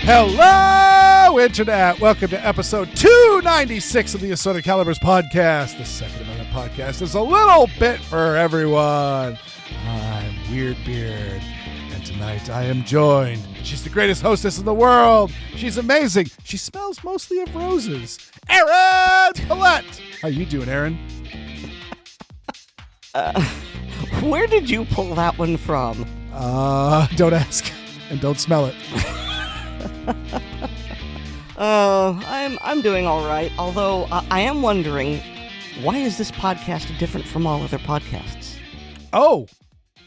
Hello, Internet. Welcome to episode 296 of the Assorted Calibers podcast. The Second Amendment podcast is a little bit for everyone. I'm Weer'd Beard, and tonight I am joined. She's the greatest hostess in the world. She's amazing. She smells mostly of roses. Erin Paulette. How you doing, Erin? Where did you pull that one from? Don't ask, and don't smell it. I'm doing all right. Although I am wondering, why is this podcast different from all other podcasts? Oh,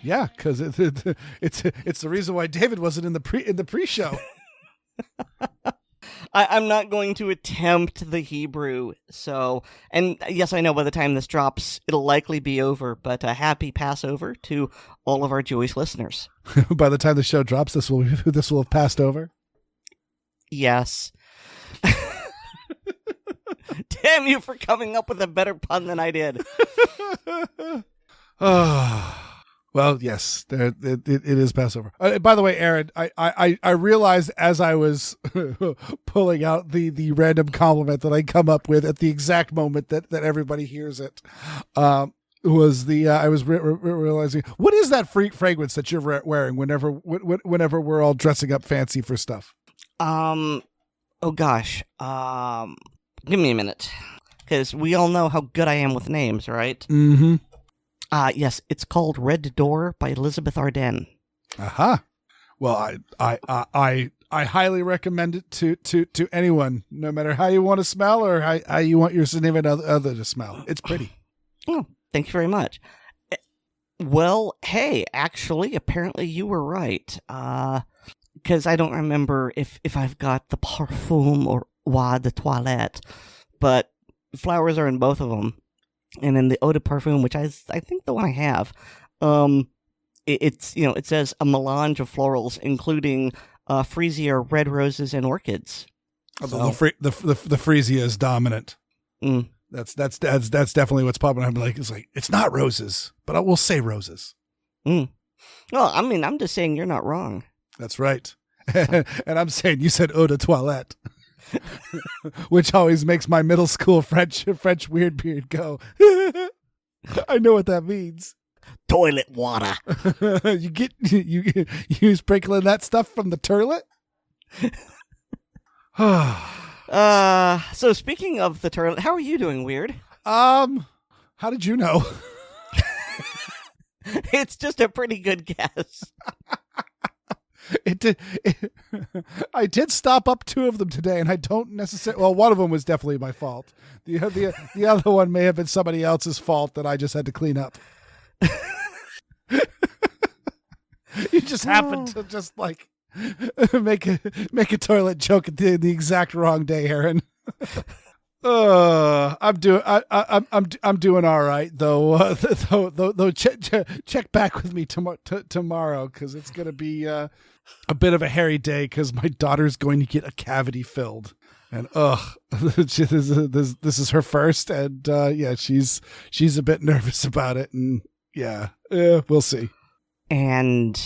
yeah, because it's the reason why David wasn't in the pre-show. I'm not going to attempt the Hebrew. So, and yes, I know by the time this drops, it'll likely be over. But a happy Passover to all of our Jewish listeners. By the time the show drops, this will have passed over. Yes. Damn you for coming up with a better pun than I did. Well, yes, it is Passover. By the way, Erin, I realized as I was pulling out the random compliment that I come up with at the exact moment that everybody hears it, was I was realizing, what is that fragrance that you're wearing whenever we're all dressing up fancy for stuff? Oh gosh. Give me a minute, because we all know how good I am with names, right? Mm-hmm. Yes, it's called Weer'd Door by Elizabeth Arden. Aha. Well, I highly recommend it to anyone, no matter how you want to smell or how you want your significant other to smell. It's pretty. Oh, thank you very much. Well, hey, actually, apparently you were right. Because I don't remember if I've got the parfum or Eau de Toilette, but flowers are in both of them. And in the Eau de Parfum, which I think the one I have, it says a melange of florals, including freesia, red roses, and orchids. Oh, so. The freesia is dominant. Mm. That's definitely what's popping up. It's not roses, but I will say roses. Mm. Well, I mean, I'm just saying you're not wrong. That's right. And I'm saying you said Eau de Toilette, which always makes my middle school French Weer'd Beard go. I know what that means. Toilet water. you sprinkling that stuff from the toilet? So speaking of the toilet, how are you doing, Weird? How did you know? It's just a pretty good guess. I did stop up two of them today, and I don't necessarily. Well, one of them was definitely my fault. The other one may have been somebody else's fault that I just had to clean up. You just happened to just like make a toilet joke at the exact wrong day, Aaron. I'm doing all right though. Though check back with me tomorrow, because it's gonna be a bit of a hairy day because my daughter's going to get a cavity filled, and this is her first, and yeah, she's a bit nervous about it, and yeah, we'll see. And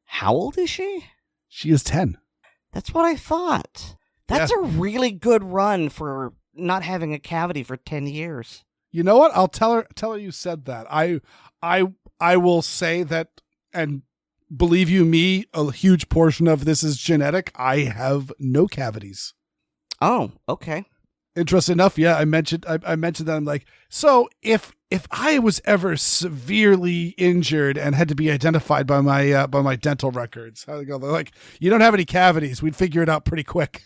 how old is she? She is 10. That's what I thought. That's a really good run for not having a cavity for 10 years. You know what? I'll tell her you said that. I will say that, and believe you me, a huge portion of this is genetic. I have no cavities. Oh, okay. Interesting enough, yeah, I mentioned that. I'm like, so if I was ever severely injured and had to be identified by my dental records, how they go? They're like, you don't have any cavities. We'd figure it out pretty quick.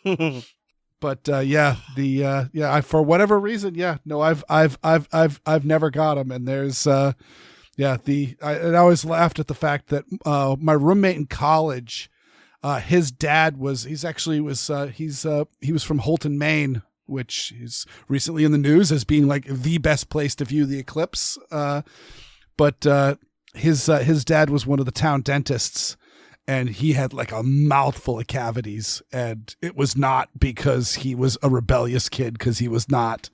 But I for whatever reason, I've never got them, and there's I always laughed at the fact that my roommate in college, his dad was from Holton, Maine, which is recently in the news as being like the best place to view the eclipse. but his dad was one of the town dentists, and he had like a mouthful of cavities, and it was not because he was a rebellious kid, because he was not.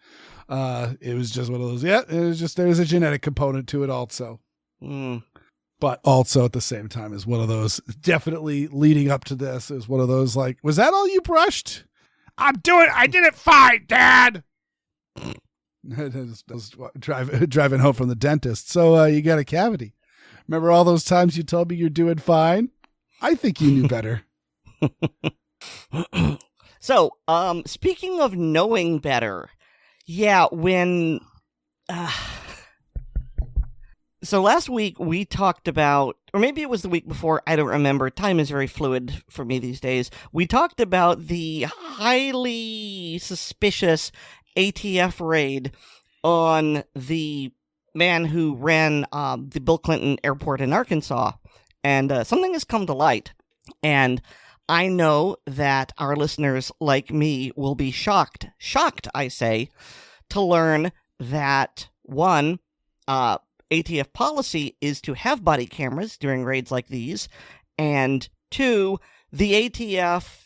It was just one of those. Yeah, it was just there's a genetic component to it also. But also at the same time is one of those, definitely leading up to this is one of those like, was that all you brushed? I did it fine, Dad. Driving home from the dentist. So you got a cavity. Remember all those times you told me you're doing fine? I think you knew better. So, speaking of knowing better, yeah, when... So last week we talked about, or maybe it was the week before, I don't remember. Time is very fluid for me these days. We talked about the highly suspicious ATF raid on the man who ran the Bill Clinton airport in Arkansas. And something has come to light. And I know that our listeners like me will be shocked, I say, to learn that, one, ATF policy is to have body cameras during raids like these, and two, the ATF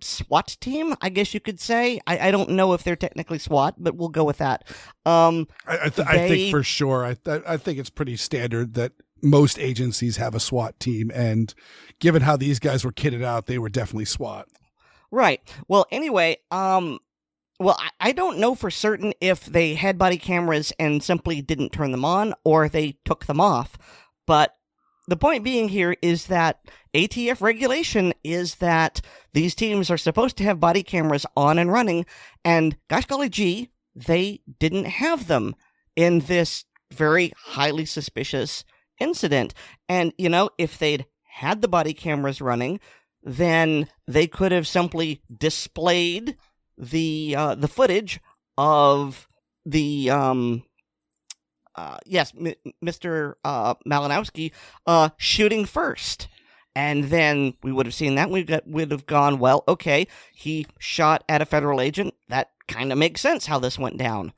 SWAT team, I guess you could say. I don't know if they're technically SWAT, but we'll go with that. I think for sure. I think it's pretty standard that most agencies have a SWAT team, and given how these guys were kitted out, they were definitely SWAT. Right. Well, anyway, well, I don't know for certain if they had body cameras and simply didn't turn them on, or they took them off. But the point being here is that ATF regulation is that these teams are supposed to have body cameras on and running, and gosh golly gee, they didn't have them in this very highly suspicious incident. And, you know, if they'd had the body cameras running, then they could have simply displayed the footage of the Mr. Malinowski shooting first, and then we would have seen that. Would have gone, well, okay, he shot at a federal agent. That kind of makes sense how this went down.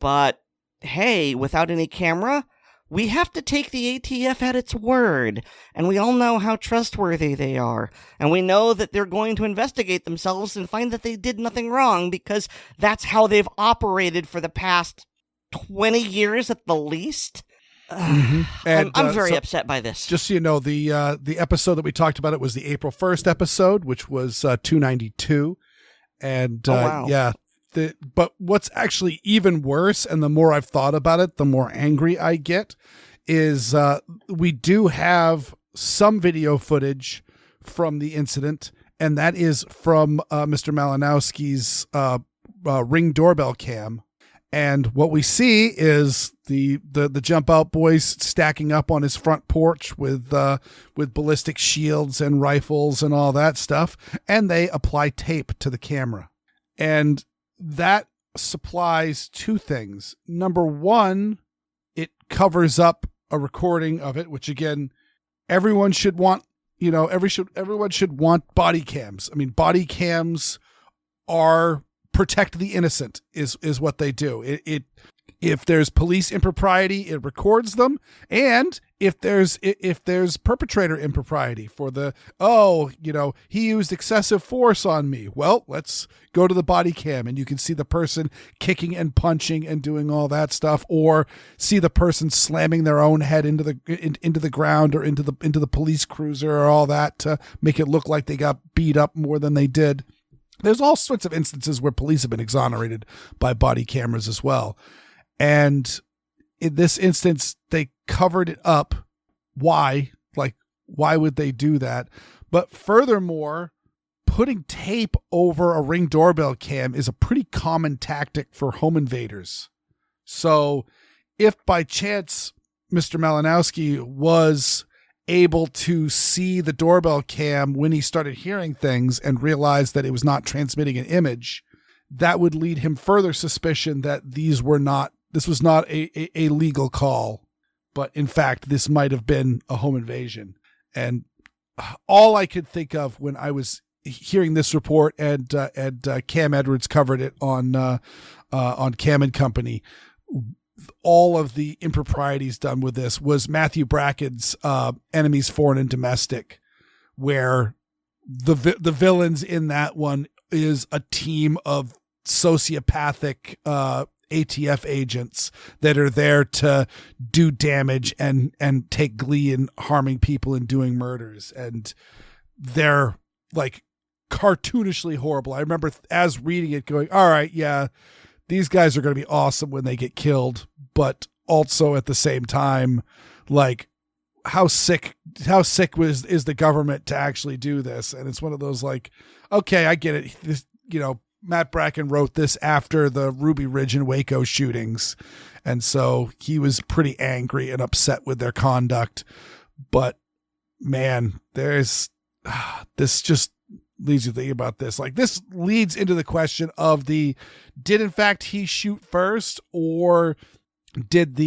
But hey, without any camera, we have to take the ATF at its word, and we all know how trustworthy they are, and we know that they're going to investigate themselves and find that they did nothing wrong, because that's how they've operated for the past 20 years at the least. And, I'm very upset by this. Just so you know, the episode that we talked about, it was the April 1st episode, which was 292, and wow. Yeah. But what's actually even worse, and the more I've thought about it, the more angry I get, is we do have some video footage from the incident, and that is from Mr. Malinowski's Ring doorbell cam. And what we see is the jump out boys stacking up on his front porch with ballistic shields and rifles and all that stuff, and they apply tape to the camera. And that supplies two things. Number one, it covers up a recording of it, which again, everyone should want, you know, everyone should want body cams. I mean, body cams are protect the innocent is what they do. It if there's police impropriety, it records them, and if there's perpetrator impropriety for the, oh, you know, he used excessive force on me, well, let's go to the body cam and you can see the person kicking and punching and doing all that stuff, or see the person slamming their own head into the ground or into the police cruiser or all that to make it look like they got beat up more than they did. There's all sorts of instances where police have been exonerated by body cameras as well. And in this instance, they covered it up. Why? Like, why would they do that? But furthermore, putting tape over a Ring doorbell cam is a pretty common tactic for home invaders. So if by chance Mr. Malinowski was able to see the doorbell cam when he started hearing things and realized that it was not transmitting an image, that would lead him further suspicion that this was not a legal call, but in fact, this might have been a home invasion. And all I could think of when I was hearing this report, and Cam Edwards covered it on Cam and Company, all of the improprieties done with this was Matthew Bracken's Enemies Foreign and Domestic, where the villains in that one is a team of sociopathic ATF agents that are there to do damage and take glee in harming people and doing murders. And they're like cartoonishly horrible. I remember as reading it going, all right, yeah, these guys are going to be awesome when they get killed, but also at the same time, like how sick is the government to actually do this? And it's one of those like, okay, I get it. This, Matt Bracken wrote this after the Ruby Ridge and Waco shootings. And so he was pretty angry and upset with their conduct. But man, this just leads you to think about this. Like, this leads into the question of did in fact he shoot first, or did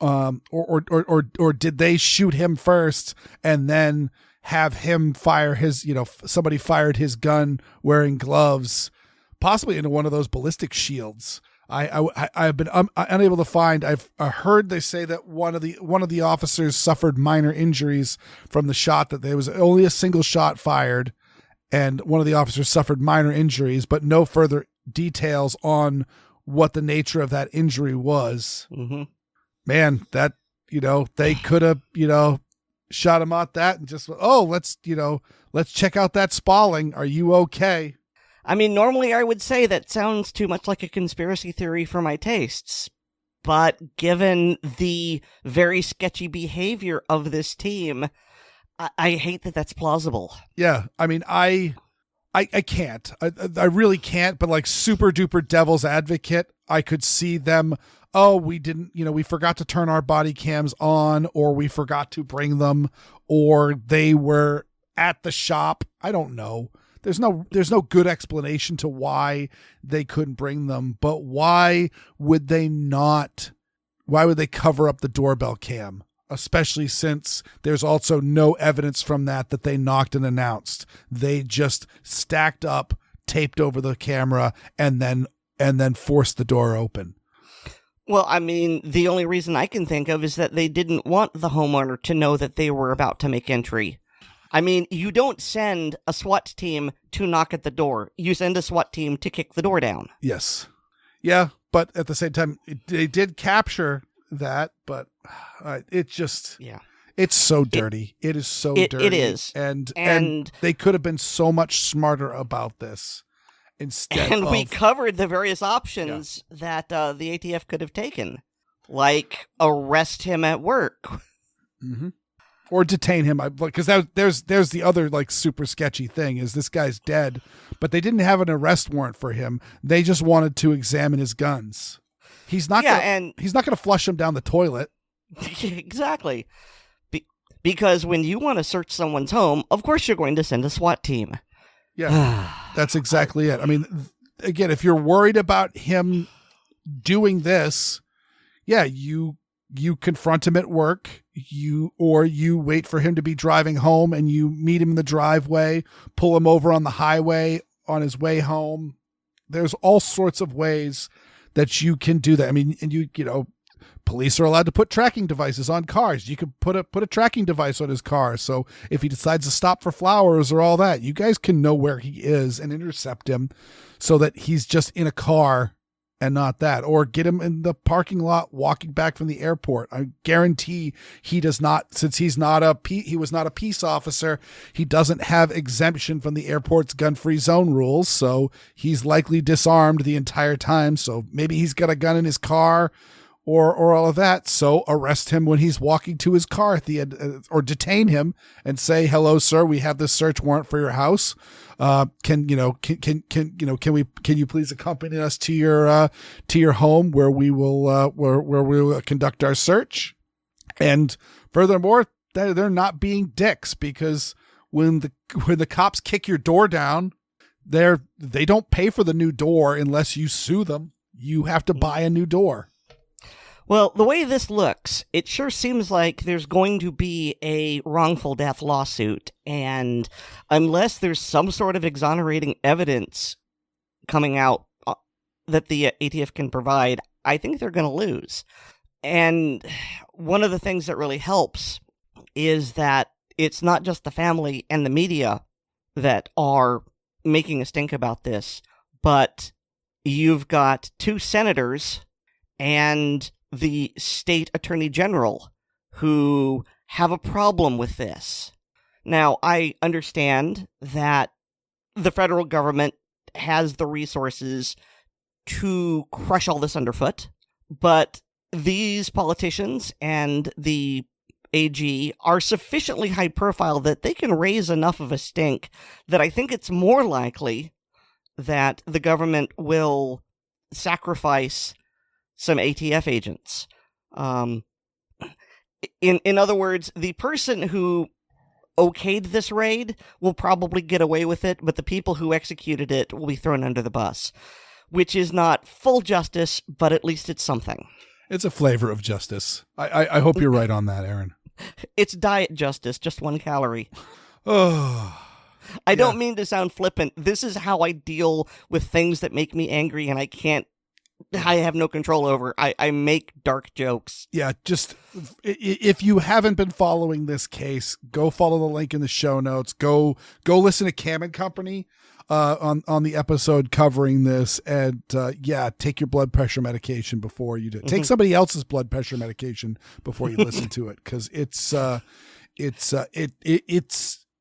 or did they shoot him first and then have him fire his, somebody fired his gun wearing gloves, possibly into one of those ballistic shields. I've been unable to find. I've heard they say that one of the officers suffered minor injuries from the shot, that there was only a single shot fired, and one of the officers suffered minor injuries, but no further details on what the nature of that injury was. Mm-hmm. Man, that, they could have, shot him at that and just, let's check out that Spalling. Are you okay? I mean, normally I would say that sounds too much like a conspiracy theory for my tastes, but given the very sketchy behavior of this team, I hate that that's plausible. Yeah, I mean, I can't. I really can't, but like super duper devil's advocate, I could see them, we didn't, we forgot to turn our body cams on, or we forgot to bring them, or they were at the shop. I don't know. There's no good explanation to why they couldn't bring them, but why would they cover up the doorbell cam? Especially since there's also no evidence from that they knocked and announced. They just stacked up, taped over the camera, and then forced the door open. Well, I mean, the only reason I can think of is that they didn't want the homeowner to know that they were about to make entry. I mean, you don't send a SWAT team to knock at the door. You send a SWAT team to kick the door down. Yes. Yeah, but at the same time, they did capture that, but it just, it's so dirty. It is so dirty. It is. And they could have been so much smarter about this. We covered the various options that the ATF could have taken, like arrest him at work. Mm-hmm. Or detain him, because there's the other like super sketchy thing is this guy's dead, but they didn't have an arrest warrant for him. They just wanted to examine his guns. He's not going to flush him down the toilet. Exactly. Because when you want to search someone's home, of course you're going to send a SWAT team. Yeah, that's exactly it. I mean, again, if you're worried about him doing this, you confront him at work, you wait for him to be driving home and you meet him in the driveway, pull him over on the highway on his way home. There's all sorts of ways that you can do that. I mean, and police are allowed to put tracking devices on cars. You could put a tracking device on his car. So if he decides to stop for flowers or all that, you guys can know where he is and intercept him so that he's just in a car and not that, or get him in the parking lot walking back from the airport. I guarantee he does not, since he was not a peace officer, he doesn't have exemption from the airport's gun-free zone rules. So he's likely disarmed the entire time. So maybe he's got a gun in his car or all of that. So arrest him when he's walking to his car at the end, or detain him and say, "Hello, sir, we have this search warrant for your house. Can you please accompany us to your home where we will conduct our search?" And furthermore, they're not being dicks, because when the cops kick your door down, they don't pay for the new door unless you sue them. You have to buy a new door. Well, the way this looks, it sure seems like there's going to be a wrongful death lawsuit, and unless there's some sort of exonerating evidence coming out that the ATF can provide, I think they're going to lose. And one of the things that really helps is that it's not just the family and the media that are making a stink about this, but you've got 2 senators and the state attorney general who have a problem with this. Now, I understand that the federal government has the resources to crush all this underfoot, but these politicians and the AG are sufficiently high profile that they can raise enough of a stink that I think it's more likely that the government will sacrifice some ATF agents. In other words, the person who okayed this raid will probably get away with it, but the people who executed it will be thrown under the bus, which is not full justice, but at least it's something. It's a flavor of justice. I hope you're right on that, Aaron. It's diet justice, just 1 calorie. Oh, I don't mean to sound flippant. This is how I deal with things that make me angry and I have no control over. I make dark jokes. Yeah, just if you haven't been following this case, go follow the link in the show notes. Go listen to Cam and Company on the episode covering this, and take your blood pressure medication before you do. Take somebody else's blood pressure medication before you listen to it, because it's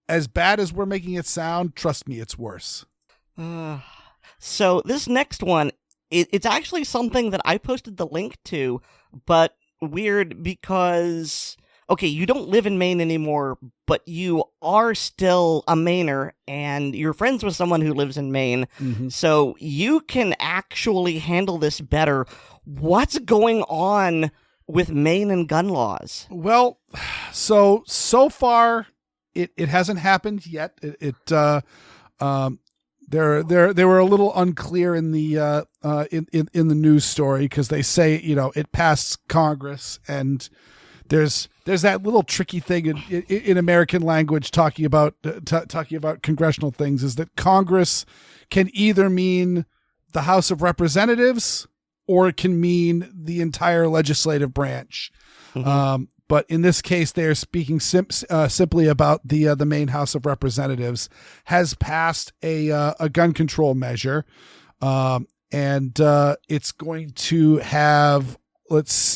as bad as we're making it sound. Trust me, it's worse. So this next one, it's actually something that I posted the link to, but weird because, okay, you don't live in Maine anymore, but you are still a Mainer, and you're friends with someone who lives in Maine, so you can actually handle this better. What's going on with Maine and gun laws? Well, so far, it hasn't happened yet. They were a little unclear in the in the news story, because they say, it passed Congress, and there's that little tricky thing in American language talking about congressional things, is that Congress can either mean the House of Representatives or it can mean the entire legislative branch. But in this case, they are speaking simply about the Maine House of Representatives has passed a gun control measure, and it's going to have, it's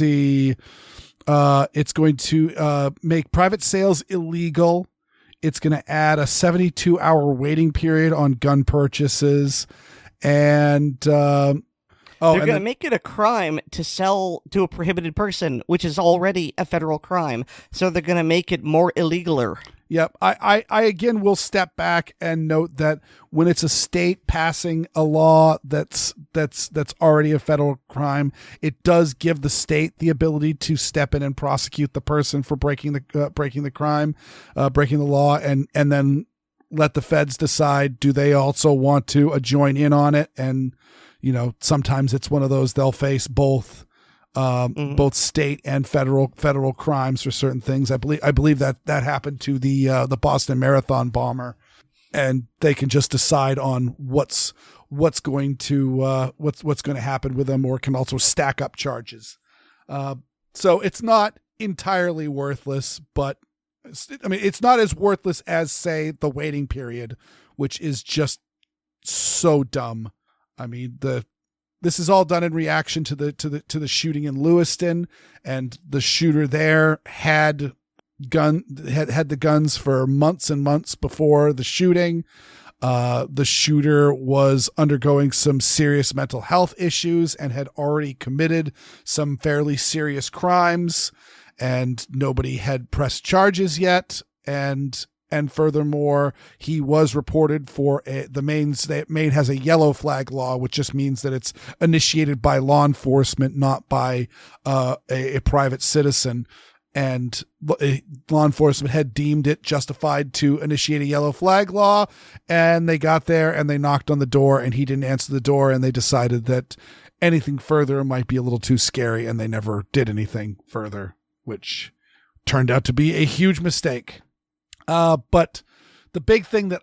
going to make private sales illegal. It's going to add a 72-hour waiting period on gun purchases, and they're going to make it a crime to sell to a prohibited person, which is already a federal crime. So they're going to make it more illegaler. Yep. I again will step back and note that when it's a state passing a law that's already a federal crime, it does give the state the ability to step in and prosecute the person for breaking the crime, breaking the law, and then let the feds decide, do they also want to join in on it? And sometimes it's one of those, they'll face both state and federal crimes for certain things. I believe that happened to the Boston Marathon bomber, and they can just decide on what's going to happen with them, or can also stack up charges. So it's not entirely worthless, but it's not as worthless as, say, the waiting period, which is just so dumb. This is all done in reaction to the shooting in Lewiston, and the shooter there had the guns for months and months before the shooting. The shooter was undergoing some serious mental health issues and had already committed some fairly serious crimes, and nobody had pressed charges yet. And furthermore, he was reported for Maine has a yellow flag law, which just means that it's initiated by law enforcement, not by a private citizen. And law enforcement had deemed it justified to initiate a yellow flag law. And they got there and they knocked on the door, and he didn't answer the door. And they decided that anything further might be a little too scary. And they never did anything further, which turned out to be a huge mistake. But the big thing that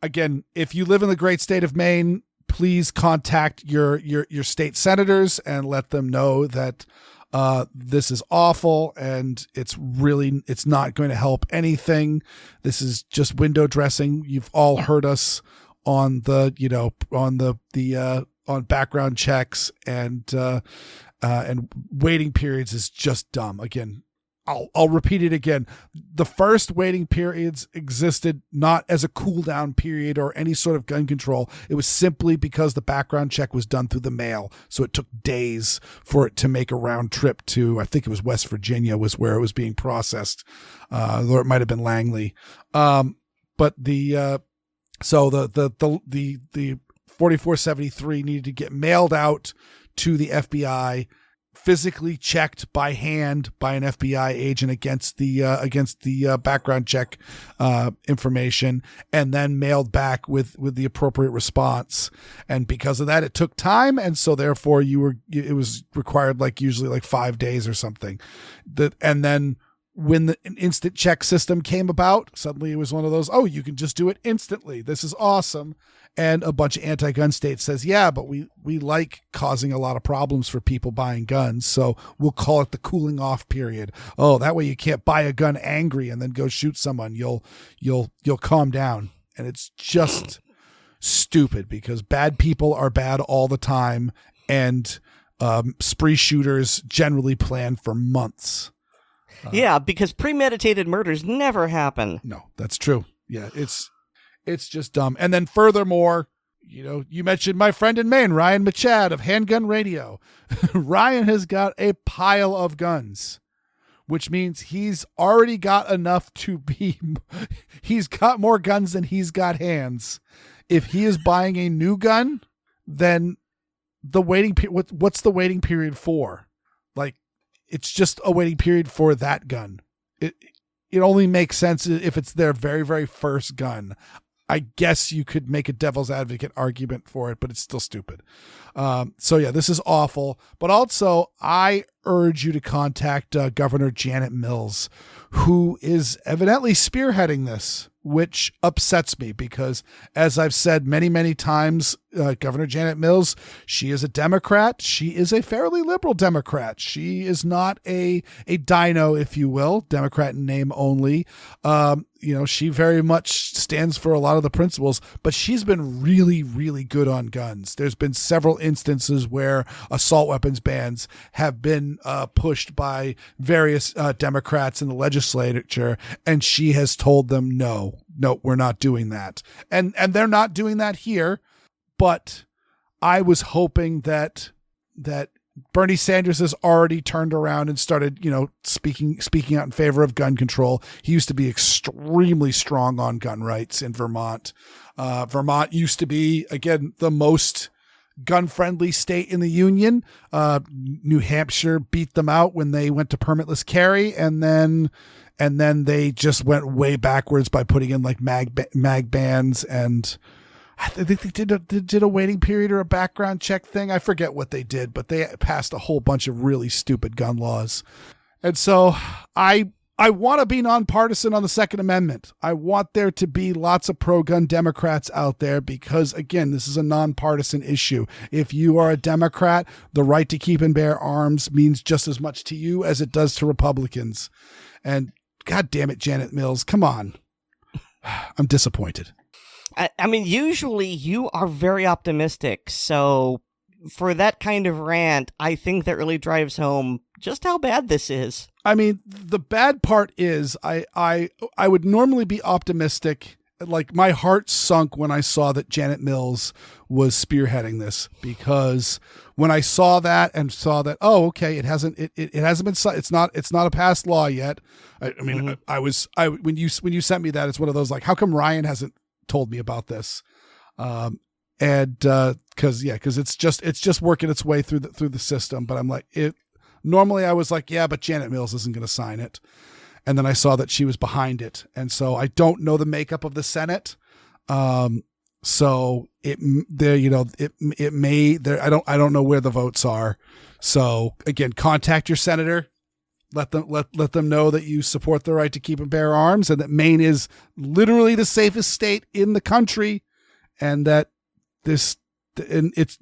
again, if you live in the great state of Maine, please contact your state senators and let them know that this is awful and it's not going to help anything. This is just window dressing. You've all heard us on on background checks and waiting periods is just dumb. Again, I'll repeat it again. The first waiting periods existed not as a cool down period or any sort of gun control. It was simply because the background check was done through the mail. So it took days for it to make a round trip to, I think it was West Virginia was where it was being processed. Or it might've been Langley. But the 4473 needed to get mailed out to the FBI, physically checked by hand by an FBI agent against the background check information, and then mailed back with the appropriate response. And because of that, it took time, and so therefore it was required usually 5 days or something. And then when the instant check system came about, suddenly it was one of those, oh, you can just do it instantly. This is awesome. And a bunch of anti-gun states says, yeah, but we like causing a lot of problems for people buying guns, so we'll call it the cooling off period. Oh, that way you can't buy a gun angry and then go shoot someone. You'll calm down. And it's just stupid because bad people are bad all the time, and spree shooters generally plan for months. Yeah, because premeditated murders never happen. No, that's true. Yeah, it's just dumb. And then furthermore, you mentioned my friend in Maine, Ryan Machad of Handgun Radio. Ryan has got a pile of guns, which means he's already got enough he's got more guns than he's got hands. If he is buying a new gun, then the waiting period, what's the waiting period for? It's just a waiting period for that gun. It only makes sense if it's their very, very first gun. I guess you could make a devil's advocate argument for it, but it's still stupid. So yeah, this is awful. But also, I urge you to contact Governor Janet Mills, who is evidently spearheading this, which upsets me because, as I've said many, many times, Governor Janet Mills, she is a Democrat. She is a fairly liberal Democrat. She is not a dino, if you will, Democrat in name only. She very much stands for a lot of the principles, but she's been really, really good on guns. There's been several instances where assault weapons bans have been pushed by various Democrats in the legislature, and she has told them, no, we're not doing that. And they're not doing that here. But I was hoping that Bernie Sanders has already turned around and started, speaking out in favor of gun control. He used to be extremely strong on gun rights in Vermont. Vermont used to be, again, the most gun-friendly state in the union. New Hampshire beat them out when they went to permitless carry, and then they just went way backwards by putting in mag bans, and I think they did a waiting period or a background check thing. I forget what they did, but they passed a whole bunch of really stupid gun laws. And so I want to be nonpartisan on the Second Amendment. I want there to be lots of pro-gun Democrats out there because, again, this is a nonpartisan issue. If you are a Democrat, the right to keep and bear arms means just as much to you as it does to Republicans. And God damn it, Janet Mills, come on. I'm disappointed. I mean, usually you are very optimistic, so for that kind of rant, I think that really drives home just how bad this is. I mean, the bad part is I would normally be optimistic. My heart sunk when I saw that Janet Mills was spearheading this, because when I saw that, oh, okay, it hasn't been, it's not a passed law yet. I mean, mm-hmm. When you sent me that, it's one of those how come Ryan hasn't told me about this? Cause it's just working its way through the system. But I'm normally I was yeah, but Janet Mills isn't going to sign it. And then I saw that she was behind it. And so I don't know the makeup of the Senate. So I don't know where the votes are. So again, contact your senator. Let them know that you support the right to keep and bear arms, and that Maine is literally the safest state in the country, and that this it's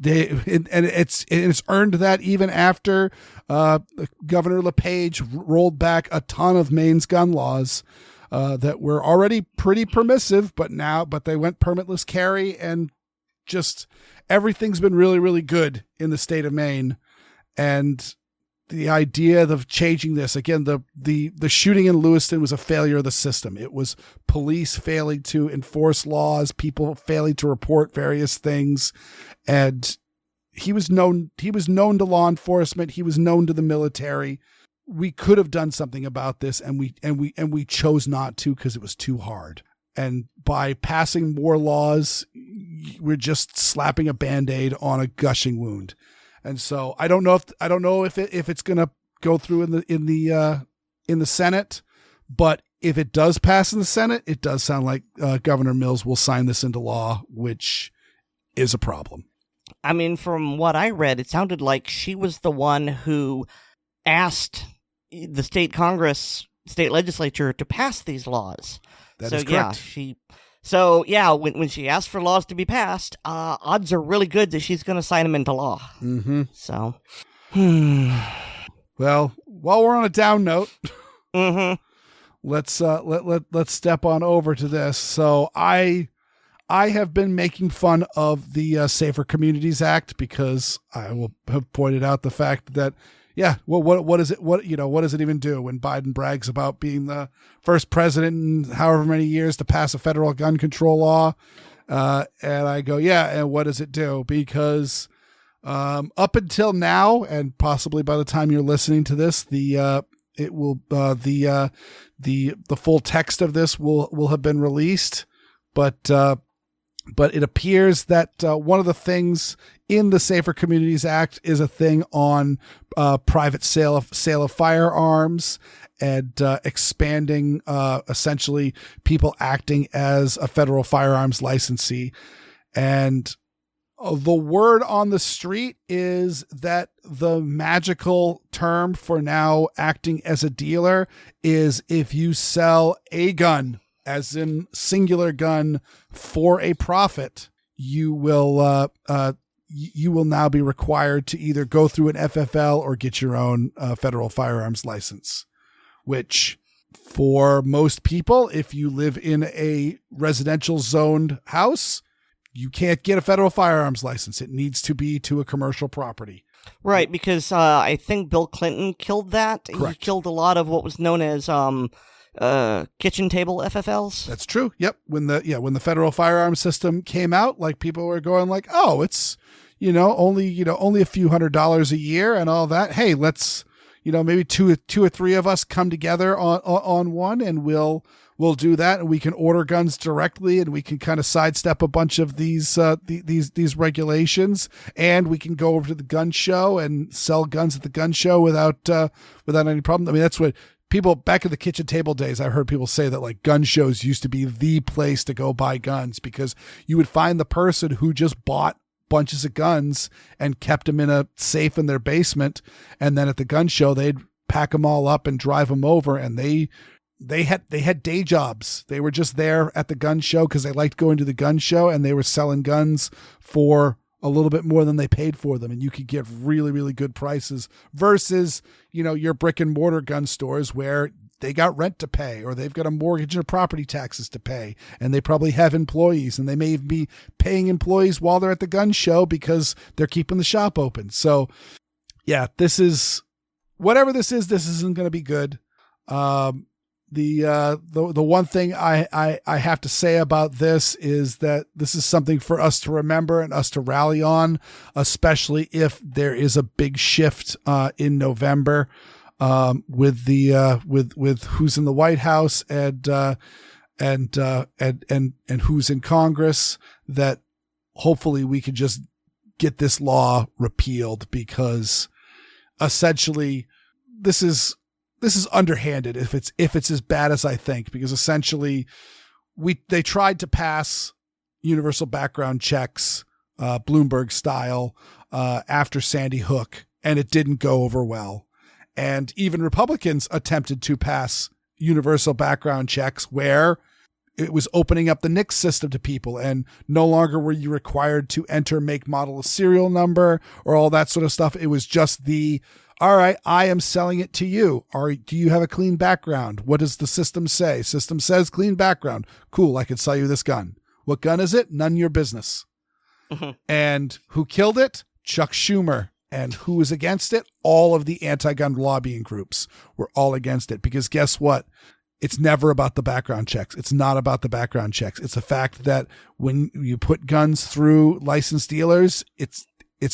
earned that even after Governor LePage rolled back a ton of Maine's gun laws that were already pretty permissive, but they went permitless carry, and just everything's been really, really good in the state of Maine. And the idea of changing this again, the shooting in Lewiston was a failure of the system. It was police failing to enforce laws, people failing to report various things, and he was known to law enforcement. He was known to the military. We could have done something about this, and we chose not to because it was too hard. And by passing more laws, we're just slapping a Band-Aid on a gushing wound. And so I don't know if it's going to go through in the Senate, but if it does pass in the Senate, it does sound like Governor Mills will sign this into law, which is a problem. I mean, from what I read, it sounded like she was the one who asked the state legislature to pass these laws. That is correct. When she asked for laws to be passed, odds are really good that she's going to sign them into law. Mm-hmm. So, well, while we're on a down note, mm-hmm. let's step on over to this. So I have been making fun of the Safer Communities Act because I will have pointed out the fact that, yeah, well, what is it? What does it even do when Biden brags about being the first president in however many years to pass a federal gun control law? And I go, yeah, and what does it do? Because up until now, and possibly by the time you're listening to this, the full text of this will have been released, but it appears that one of the things in the Safer Communities Act is a thing on private sale of firearms and expanding essentially people acting as a federal firearms licensee. And the word on the street is that the magical term for now acting as a dealer is if you sell a gun, as in singular gun, for a profit, you will now be required to either go through an FFL or get your own federal firearms license, which for most people, if you live in a residential zoned house, you can't get a federal firearms license. It needs to be to a commercial property. Right, because I think Bill Clinton killed that. Correct. He killed a lot of what was known as kitchen table FFLs. That's true. Yep. When the federal firearms system came out, like people were going like, oh, it's, only a few $100s a year and all that. Hey, let's, maybe two or three of us come together on one, and we'll do that, and we can order guns directly, and we can kind of sidestep a bunch of these regulations, and we can go over to the gun show and sell guns at the gun show without any problem. I mean, that's what people back in the kitchen table days, I heard people say that like gun shows used to be the place to go buy guns because you would find the person who just bought bunches of guns and kept them in a safe in their basement. And then at the gun show, they'd pack them all up and drive them over. And they had day jobs. They were just there at the gun show because they liked going to the gun show, and they were selling guns for a little bit more than they paid for them. And you could get really, really good prices versus, your brick and mortar gun stores where they got rent to pay, or they've got a mortgage or property taxes to pay, and they probably have employees, and they may be paying employees while they're at the gun show because they're keeping the shop open. So yeah, whatever this isn't going to be good. The one thing I have to say about this is that this is something for us to remember and us to rally on, especially if there is a big shift in November with who's in the White House and who's in Congress, that hopefully we can just get this law repealed, because essentially this is underhanded if it's as bad as I think, because essentially they tried to pass universal background checks, Bloomberg style, after Sandy Hook, and it didn't go over well. And even Republicans attempted to pass universal background checks where it was opening up the NICS system to people, and no longer were you required to enter make, model, serial number or all that sort of stuff. It was just all right, I am selling it to you. Do you have a clean background? What does the system say? System says clean background. Cool, I could sell you this gun. What gun is it? None of your business. And who killed it? Chuck Schumer. And who was against it? All of the anti-gun lobbying groups were all against it, because guess what? It's never about the background checks. It's not about the background checks. It's the fact that when you put guns through licensed dealers, it's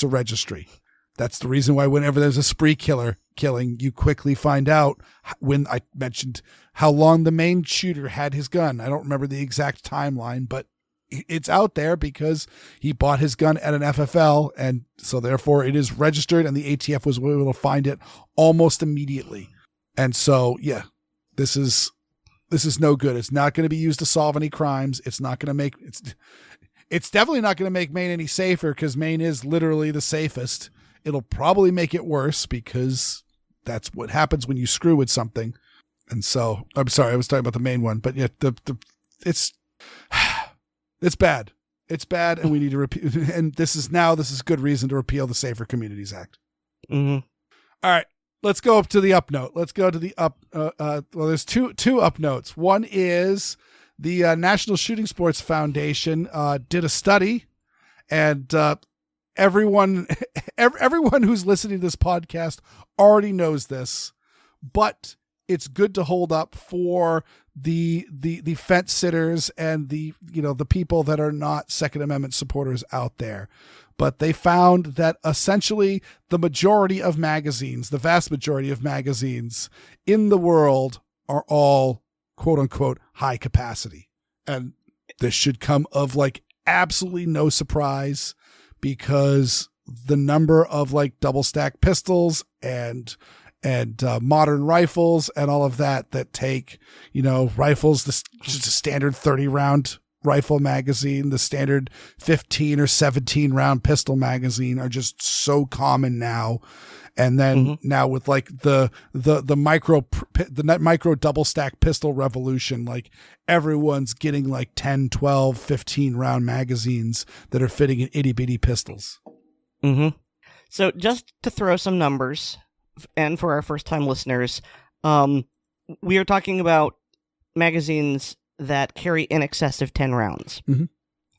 a registry. That's the reason why whenever there's a spree killing, you quickly find out. When I mentioned how long the Maine shooter had his gun, I don't remember the exact timeline, but it's out there because he bought his gun at an FFL, and so therefore it is registered, and the ATF was able to find it almost immediately. And so, yeah, this is no good. It's not going to be used to solve any crimes. It's not going to make it's definitely not going to make Maine any safer, because Maine is literally the safest. It'll probably make it worse, because that's what happens when you screw with something. And so, I'm sorry, I was talking about the Maine one, but yeah, it's bad. It's bad, and we need to repeal. And this is good reason to repeal the Safer Communities Act. Mm-hmm. All right, let's go up to the up note. Let's go to the up. Well, there's two up notes. One is the National Shooting Sports Foundation did a study, and everyone who's listening to this podcast already knows this, but it's good to hold up for the fence sitters and the people that are not Second Amendment supporters out there. But they found that essentially the vast majority of magazines in the world are all quote unquote high capacity. And this should come of like absolutely no surprise, because the number of like double stack pistols and modern rifles and all of that take, rifles, just a standard 30 round rifle magazine, the standard 15 or 17 round pistol magazine are just so common now. And then now with like the micro double stack pistol revolution, like everyone's getting like 10, 12, 15 round magazines that are fitting in itty bitty pistols. Mm-hmm. So just to throw some numbers, and for our first time listeners, we are talking about magazines that carry in excess of 10 rounds. Mm-hmm.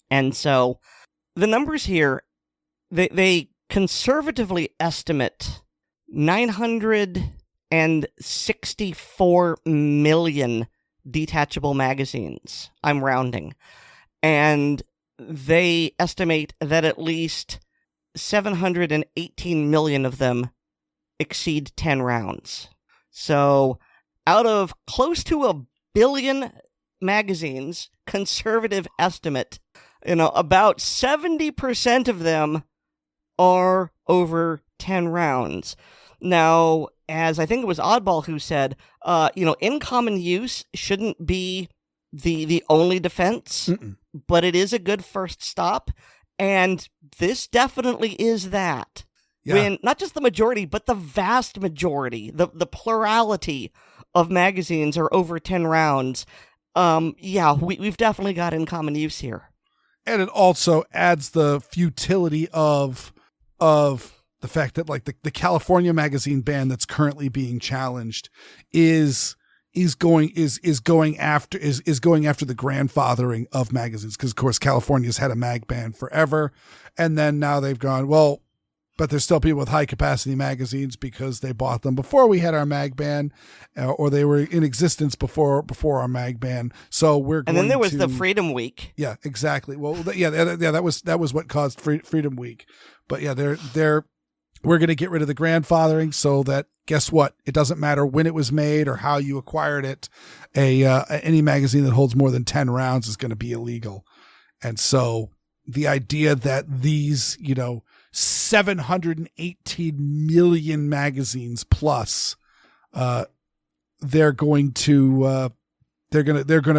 And so the numbers here, they conservatively estimate 964 million detachable magazines. I'm rounding. And they estimate that at least 718 million of them exceed 10 rounds. So out of close to 1 billion magazines, conservative estimate, about 70% of them are over 10 rounds. Now, as I think it was Oddball who said, in common use shouldn't be the only defense, but it is a good first stop. And this definitely is that. Yeah. When not just the majority, but the vast majority, the plurality of magazines are over 10 rounds. We've definitely got in common use here. And it also adds the futility of the fact that like the California magazine ban that's currently being challenged is going after the grandfathering of magazines, because of course California's had a mag ban forever, and then now they've gone, well, but there's still people with high capacity magazines because they bought them before we had our mag ban, or they were in existence before our mag ban. So we're going and then there was the Freedom Week. Yeah, exactly. Well, that was what caused Freedom Week. But yeah, we're going to get rid of the grandfathering, so that guess what? It doesn't matter when it was made or how you acquired it. Any magazine that holds more than 10 rounds is going to be illegal. And so the idea that these, 718 million magazines plus, they're going to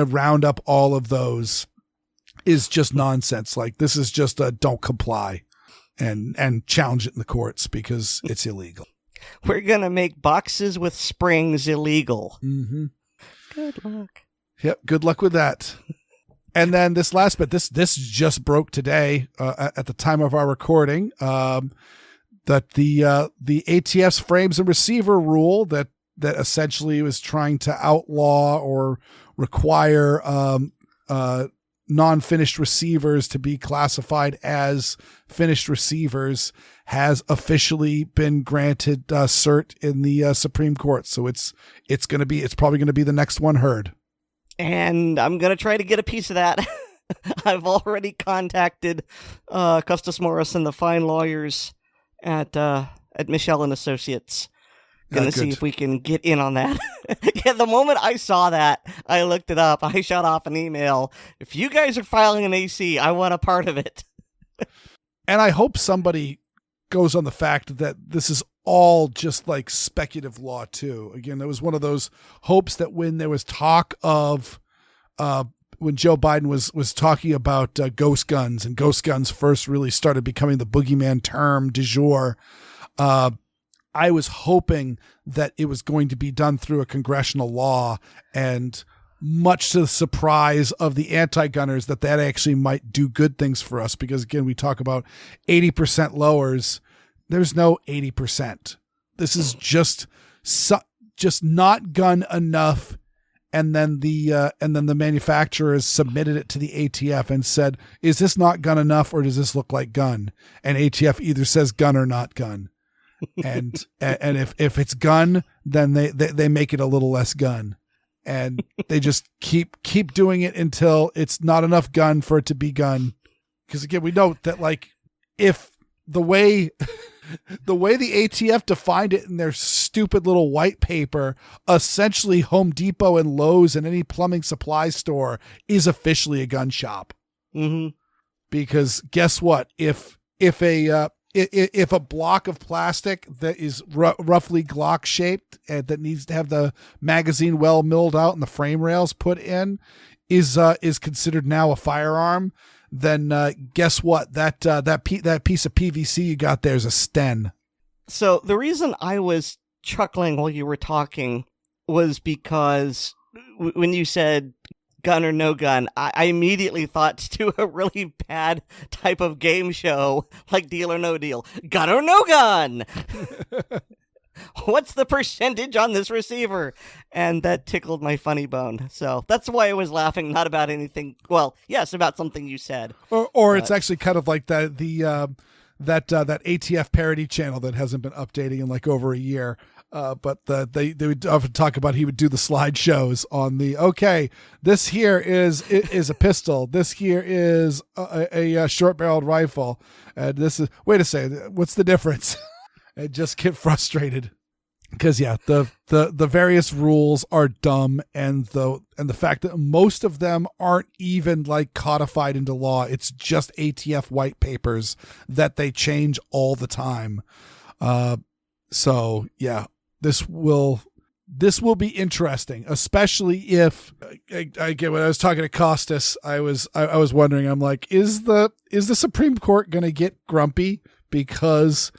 round up all of those is just nonsense. Like, this is just a don't comply and challenge it in the courts because it's illegal. We're going to make boxes with springs illegal. Mm-hmm. Good luck. Yep. Good luck with that. And then this last bit, this just broke today at the time of our recording, that the ATF's frames and receiver rule that essentially was trying to outlaw or require non-finished receivers to be classified as finished receivers has officially been granted cert in the Supreme Court. So it's probably going to be the next one heard. And I'm going to try to get a piece of that. I've already contacted Custis Morris and the fine lawyers at Michelle and Associates. Gonna see if we can get in on that. Yeah, the moment I saw that, I looked it up. I shot off an email. If you guys are filing an AC, I want a part of it. And I hope somebody goes on the fact that this is all just like speculative law too. Again, there was one of those hopes that when there was talk of when Joe Biden was talking about ghost guns, and ghost guns first really started becoming the boogeyman term du jour, I was hoping that it was going to be done through a congressional law, and much to the surprise of the anti-gunners, that actually might do good things for us. Because again, we talk about 80% lowers. There's no 80%. This is just not gun enough. And then the manufacturers submitted it to the ATF and said, is this not gun enough, or does this look like gun? And ATF either says gun or not gun. And if it's gun, then they make it a little less gun. And they just keep doing it until it's not enough gun for it to be gun. Because again, we know that like if the way the ATF defined it in their stupid little white paper, essentially Home Depot and Lowe's and any plumbing supply store is officially a gun shop. Mm-hmm. Because guess what? If a block of plastic that is roughly Glock shaped and that needs to have the magazine well milled out and the frame rails put in is considered now a firearm, then guess what? That piece of PVC you got there is a sten. So the reason I was chuckling while you were talking was because when you said gun or no gun, I immediately thought to a really bad type of game show like Deal or No Deal. Gun or no gun? What's the percentage on this receiver? And that tickled my funny bone. So that's why I was laughing, not about anything. Well, yes, about something you said. Or it's actually kind of like that ATF parody channel that hasn't been updating in like over a year. But they would often talk about, he would do the slideshows on the, okay, this here is a pistol. This here is a short barreled rifle. And this is, wait a second, what's the difference? I just get frustrated because the various rules are dumb. And the fact that most of them aren't even like codified into law. It's just ATF white papers that they change all the time. So yeah. This will be interesting, especially if I get when I was talking to Costas, I was wondering, I'm like, is the Supreme Court going to get grumpy because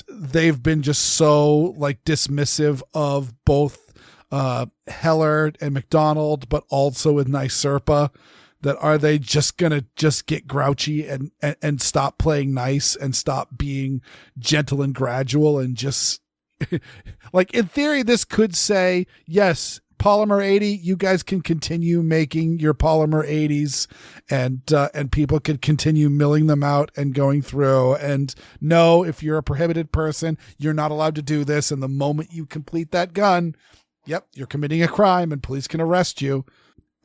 they've been just so like dismissive of both Heller and McDonald, but also with NYSERPA, that are they just going to just get grouchy and stop playing nice and stop being gentle and gradual and just like in theory, this could say, yes, polymer 80, you guys can continue making your polymer 80s and people could continue milling them out and going through. And no, if you're a prohibited person, you're not allowed to do this. And the moment you complete that gun, yep, you're committing a crime and police can arrest you.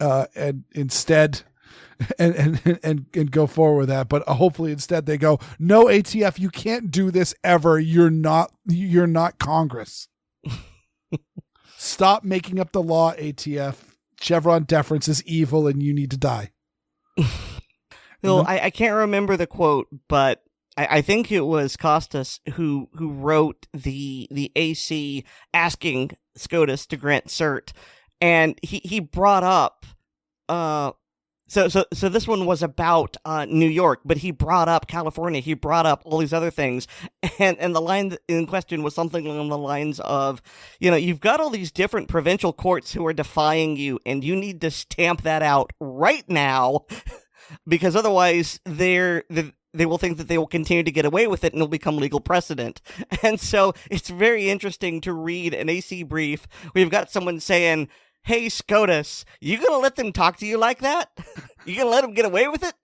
And instead, and go forward with that. But hopefully instead they go, no, ATF, you can't do this ever. You're not Congress. Stop making up the law, ATF. Chevron deference is evil and you need to die. Well, I can't remember the quote, but I think it was Costas who wrote the AC asking SCOTUS to grant cert. And he brought up So this one was about New York, but he brought up California. He brought up all these other things, and the line in question was something along the lines of, you've got all these different provincial courts who are defying you, and you need to stamp that out right now, because otherwise they will think that they will continue to get away with it, and it'll become legal precedent. And so it's very interesting to read an AC brief where you've got someone saying, "Hey, SCOTUS, you gonna let them talk to you like that? You gonna let them get away with it?"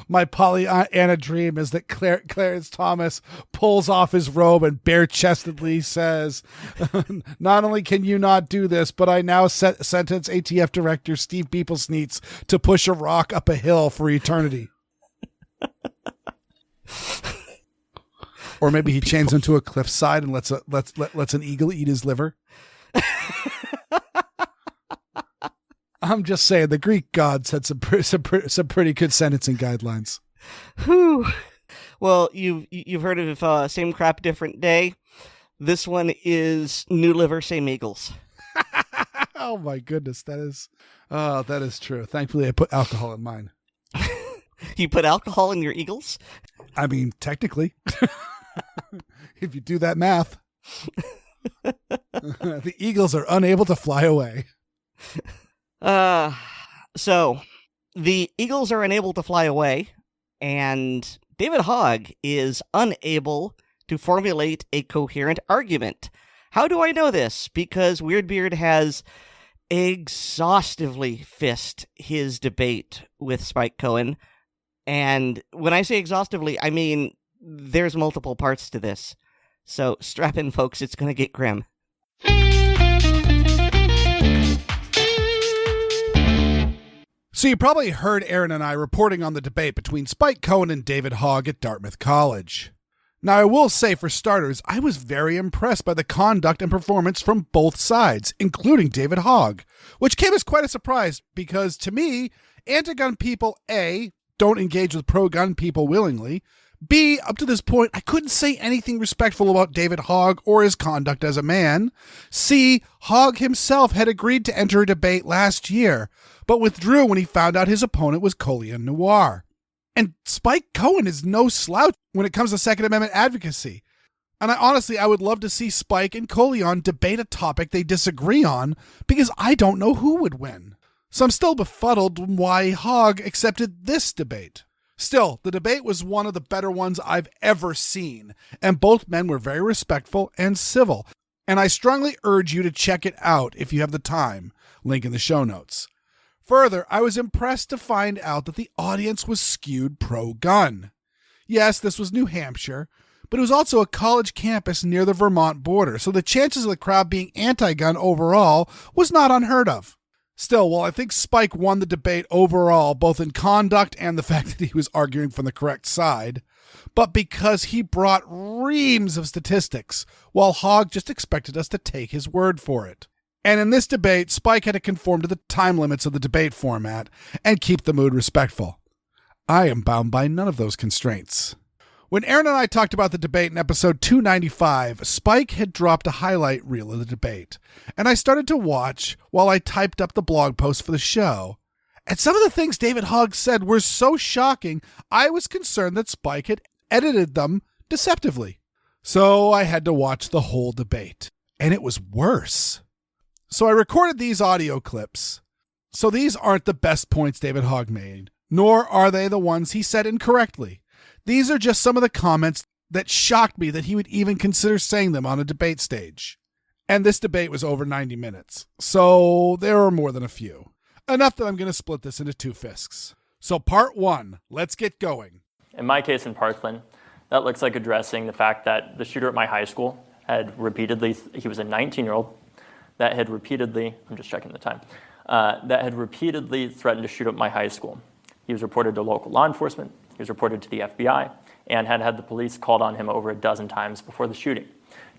My Pollyanna dream is that Clarence Thomas pulls off his robe and bare-chestedly says, "Not only can you not do this, but I now sentence ATF Director Steve Beeplesneitz to push a rock up a hill for eternity." Or maybe he chains him to a cliffside and lets an eagle eat his liver. I'm just saying, the Greek gods had some pretty good sentencing guidelines. Whew. Well, you've heard of Same Crap, Different Day. This one is New Liver, Same Eagles. Oh my goodness, that is true. Thankfully, I put alcohol in mine. You put alcohol in your eagles? I mean, technically, if you do that math, the eagles are unable to fly away. So the eagles are unable to fly away, and David Hogg is unable to formulate a coherent argument. How do I know this? Because Weer'd has exhaustively fissed his debate with Spike Cohen. And when I say exhaustively, I mean there's multiple parts to this. So strap in, folks. It's going to get grim. So you probably heard Aaron and I reporting on the debate between Spike Cohen and David Hogg at Dartmouth College. Now, I will say, for starters, I was very impressed by the conduct and performance from both sides, including David Hogg, which came as quite a surprise because, to me, anti-gun people, A, don't engage with pro-gun people willingly, B, up to this point, I couldn't say anything respectful about David Hogg or his conduct as a man. C, Hogg himself had agreed to enter a debate last year, but withdrew when he found out his opponent was Colion Noir. And Spike Cohen is no slouch when it comes to Second Amendment advocacy. And I would love to see Spike and Colion debate a topic they disagree on, because I don't know who would win. So I'm still befuddled why Hogg accepted this debate. Still, the debate was one of the better ones I've ever seen, and both men were very respectful and civil. And I strongly urge you to check it out if you have the time. Link in the show notes. Further, I was impressed to find out that the audience was skewed pro-gun. Yes, this was New Hampshire, but it was also a college campus near the Vermont border, so the chances of the crowd being anti-gun overall was not unheard of. Still, while I think Spike won the debate overall, both in conduct and the fact that he was arguing from the correct side, but because he brought reams of statistics, while Hogg just expected us to take his word for it. And in this debate, Spike had to conform to the time limits of the debate format and keep the mood respectful. I am bound by none of those constraints. When Aaron and I talked about the debate in episode 295, Spike had dropped a highlight reel of the debate, and I started to watch while I typed up the blog post for the show. And some of the things David Hogg said were so shocking, I was concerned that Spike had edited them deceptively. So I had to watch the whole debate, and it was worse. So I recorded these audio clips. So these aren't the best points David Hogg made, nor are they the ones he said incorrectly. These are just some of the comments that shocked me that he would even consider saying them on a debate stage. And this debate was over 90 minutes, so there are more than a few. Enough that I'm going to split this into two fisks. So part one, let's get going. In my case in Parkland, that looks like addressing the fact that the shooter at my high school had repeatedly, he was a 19-year-old, that had repeatedly, I'm just checking the time, that had repeatedly threatened to shoot up my high school. He was reported to local law enforcement, he was reported to the FBI, and had had the police called on him over a dozen times before the shooting.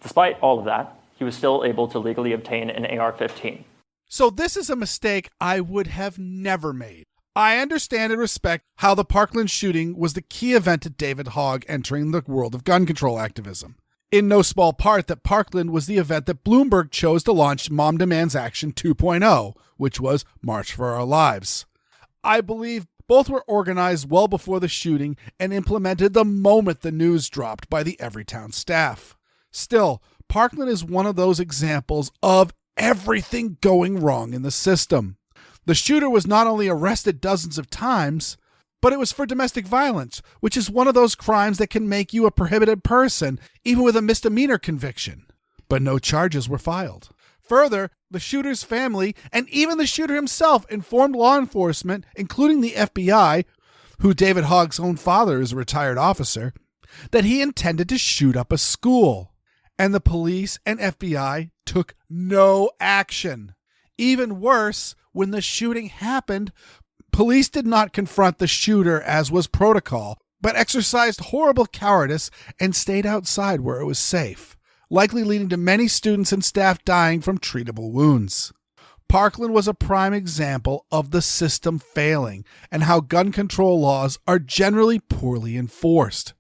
Despite all of that, he was still able to legally obtain an AR-15. So this is a mistake I would have never made. I understand and respect how the Parkland shooting was the key event to David Hogg entering the world of gun control activism. In no small part that Parkland was the event that Bloomberg chose to launch Mom Demands Action 2.0, which was March for Our Lives. I believe both were organized well before the shooting and implemented the moment the news dropped by the Everytown staff. Still, Parkland is one of those examples of everything going wrong in the system. The shooter was not only arrested dozens of times, but it was for domestic violence, which is one of those crimes that can make you a prohibited person, even with a misdemeanor conviction. But no charges were filed. Further, the shooter's family and even the shooter himself informed law enforcement, including the FBI, who David Hogg's own father is a retired officer, that he intended to shoot up a school. And the police and FBI took no action. Even worse, when the shooting happened, police did not confront the shooter as was protocol, but exercised horrible cowardice and stayed outside where it was safe, likely leading to many students and staff dying from treatable wounds. Parkland was a prime example of the system failing and how gun control laws are generally poorly enforced.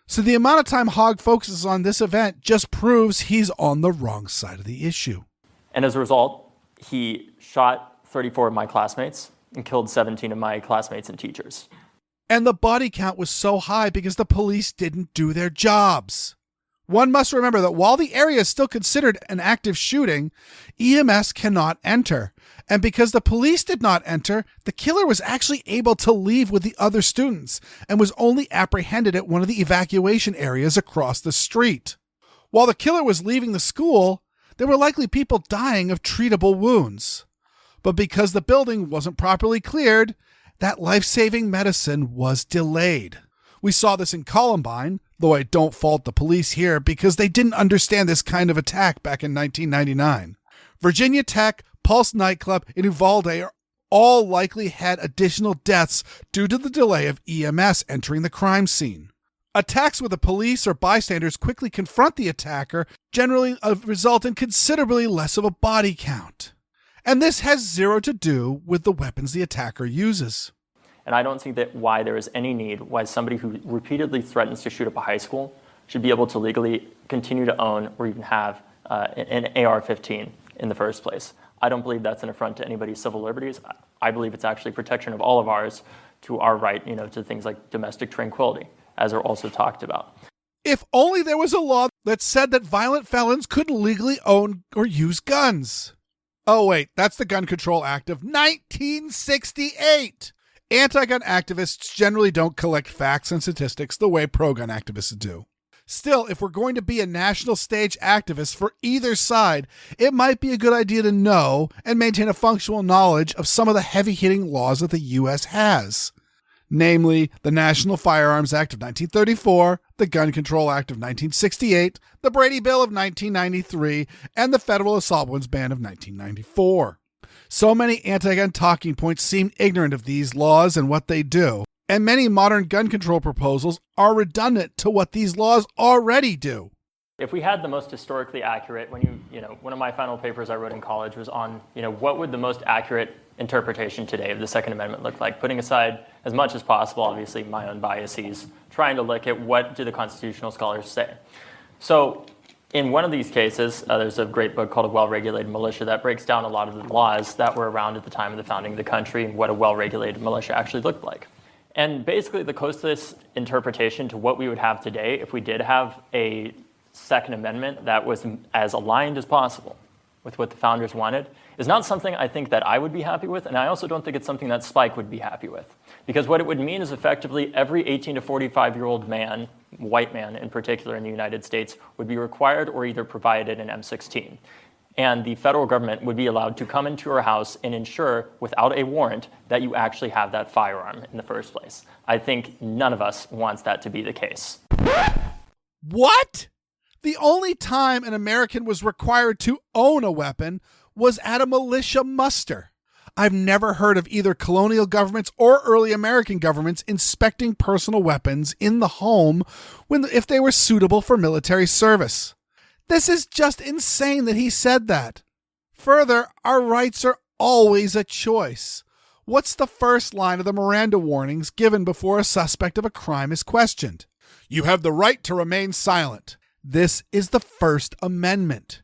So the amount of time Hogg focuses on this event just proves he's on the wrong side of the issue. And as a result, he shot 34 of my classmates and killed 17 of my classmates and teachers. And the body count was so high because the police didn't do their jobs. One must remember that while the area is still considered an active shooting, EMS cannot enter. And because the police did not enter, the killer was actually able to leave with the other students and was only apprehended at one of the evacuation areas across the street. While the killer was leaving the school, there were likely people dying of treatable wounds. But because the building wasn't properly cleared, that life-saving medicine was delayed. We saw this in Columbine, though I don't fault the police here because they didn't understand this kind of attack back in 1999. Virginia Tech, Pulse Nightclub, and Uvalde all likely had additional deaths due to the delay of EMS entering the crime scene. Attacks where the police or bystanders quickly confront the attacker generally result in considerably less of a body count. And this has zero to do with the weapons the attacker uses. And I don't see that why there is any need why somebody who repeatedly threatens to shoot up a high school should be able to legally continue to own or even have an AR-15 in the first place. I don't believe that's an affront to anybody's civil liberties. I believe it's actually protection of all of ours to our right, to things like domestic tranquility, as are also talked about. If only there was a law that said that violent felons couldn't legally own or use guns. Oh wait, that's the Gun Control Act of 1968. Anti-gun activists generally don't collect facts and statistics the way pro-gun activists do. Still, if we're going to be a national stage activist for either side, it might be a good idea to know and maintain a functional knowledge of some of the heavy-hitting laws that the U.S. has. Namely, the National Firearms Act of 1934, the Gun Control Act of 1968, the Brady Bill of 1993, and the Federal Assault Weapons Ban of 1994. So many anti-gun talking points seem ignorant of these laws and what they do, and many modern gun control proposals are redundant to what these laws already do. If we had the most historically accurate, one of my final papers I wrote in college was on, what would the most accurate interpretation today of the Second Amendment look like, putting aside as much as possible, obviously, my own biases, trying to look at what do the constitutional scholars say. So in one of these cases, there's a great book called A Well-Regulated Militia that breaks down a lot of the laws that were around at the time of the founding of the country and what a well-regulated militia actually looked like. And basically the closest interpretation to what we would have today if we did have a Second Amendment that was as aligned as possible with what the founders wanted is not something I think that I would be happy with, and I also don't think it's something that Spike would be happy with. Because what it would mean is effectively every 18 to 45-year-old man, white man in particular in the United States, would be required or either provided an M16. And the federal government would be allowed to come into your house and ensure, without a warrant, that you actually have that firearm in the first place. I think none of us wants that to be the case. What? The only time an American was required to own a weapon was at a militia muster. I've never heard of either colonial governments or early American governments inspecting personal weapons in the home if they were suitable for military service. This is just insane that he said that. Further, our rights are always a choice. What's the first line of the Miranda warnings given before a suspect of a crime is questioned? You have the right to remain silent. This is the First Amendment.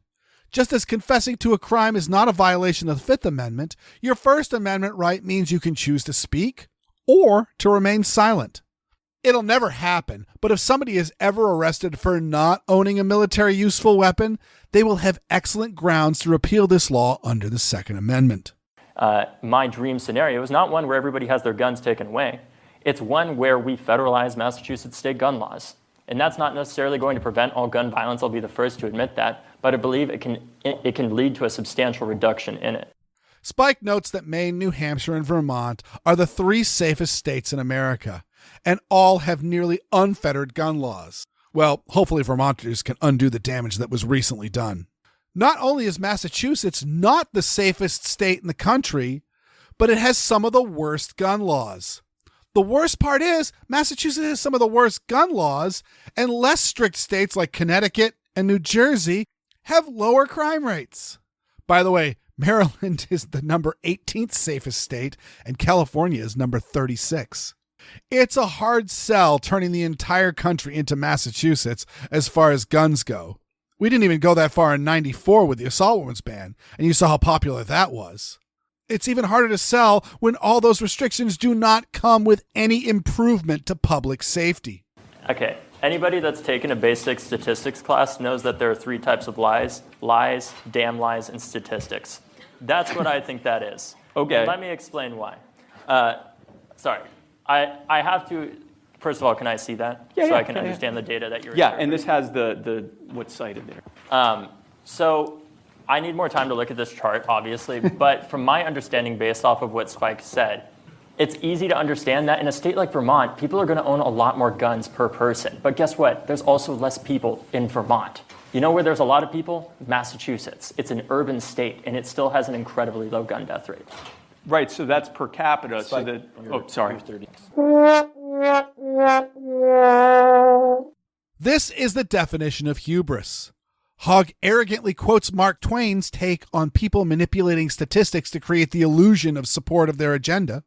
Just as confessing to a crime is not a violation of the Fifth Amendment, your First Amendment right means you can choose to speak or to remain silent. It'll never happen, but if somebody is ever arrested for not owning a military useful weapon, they will have excellent grounds to repeal this law under the Second Amendment. My dream scenario is not one where everybody has their guns taken away. It's one where we federalize Massachusetts state gun laws. And that's not necessarily going to prevent all gun violence. I'll be the first to admit that. But I believe it can lead to a substantial reduction in it. Spike notes that Maine, New Hampshire, and Vermont are the 3 safest states in America, and all have nearly unfettered gun laws. Well, hopefully Vermonters can undo the damage that was recently done. Not only is Massachusetts not the safest state in the country, but it has some of the worst gun laws. The worst part is Massachusetts has some of the worst gun laws, and less strict states like Connecticut and New Jersey have lower crime rates. By the way, Maryland is the number 18th safest state, and California is number 36. It's a hard sell turning the entire country into Massachusetts as far as guns go. We didn't even go that far in '94 with the assault weapons ban, and you saw how popular that was. It's even harder to sell when all those restrictions do not come with any improvement to public safety. Okay, anybody that's taken a basic statistics class knows that there are 3 types of lies: damn lies, and statistics. That's what I think that is. Okay. And let me explain why. Sorry, I have to, first of all, can I see that? Yeah, so yeah, I can understand the data that you're Yeah, and this has the what's cited there. So I need more time to look at this chart, obviously, but from my understanding based off of what Spike said, it's easy to understand that in a state like Vermont, people are going to own a lot more guns per person. But guess what? There's also less people in Vermont. You know where there's a lot of people? Massachusetts. It's an urban state, and it still has an incredibly low gun death rate. Right, so that's per capita. So that, sorry. This is the definition of hubris. Hogg arrogantly quotes Mark Twain's take on people manipulating statistics to create the illusion of support of their agenda,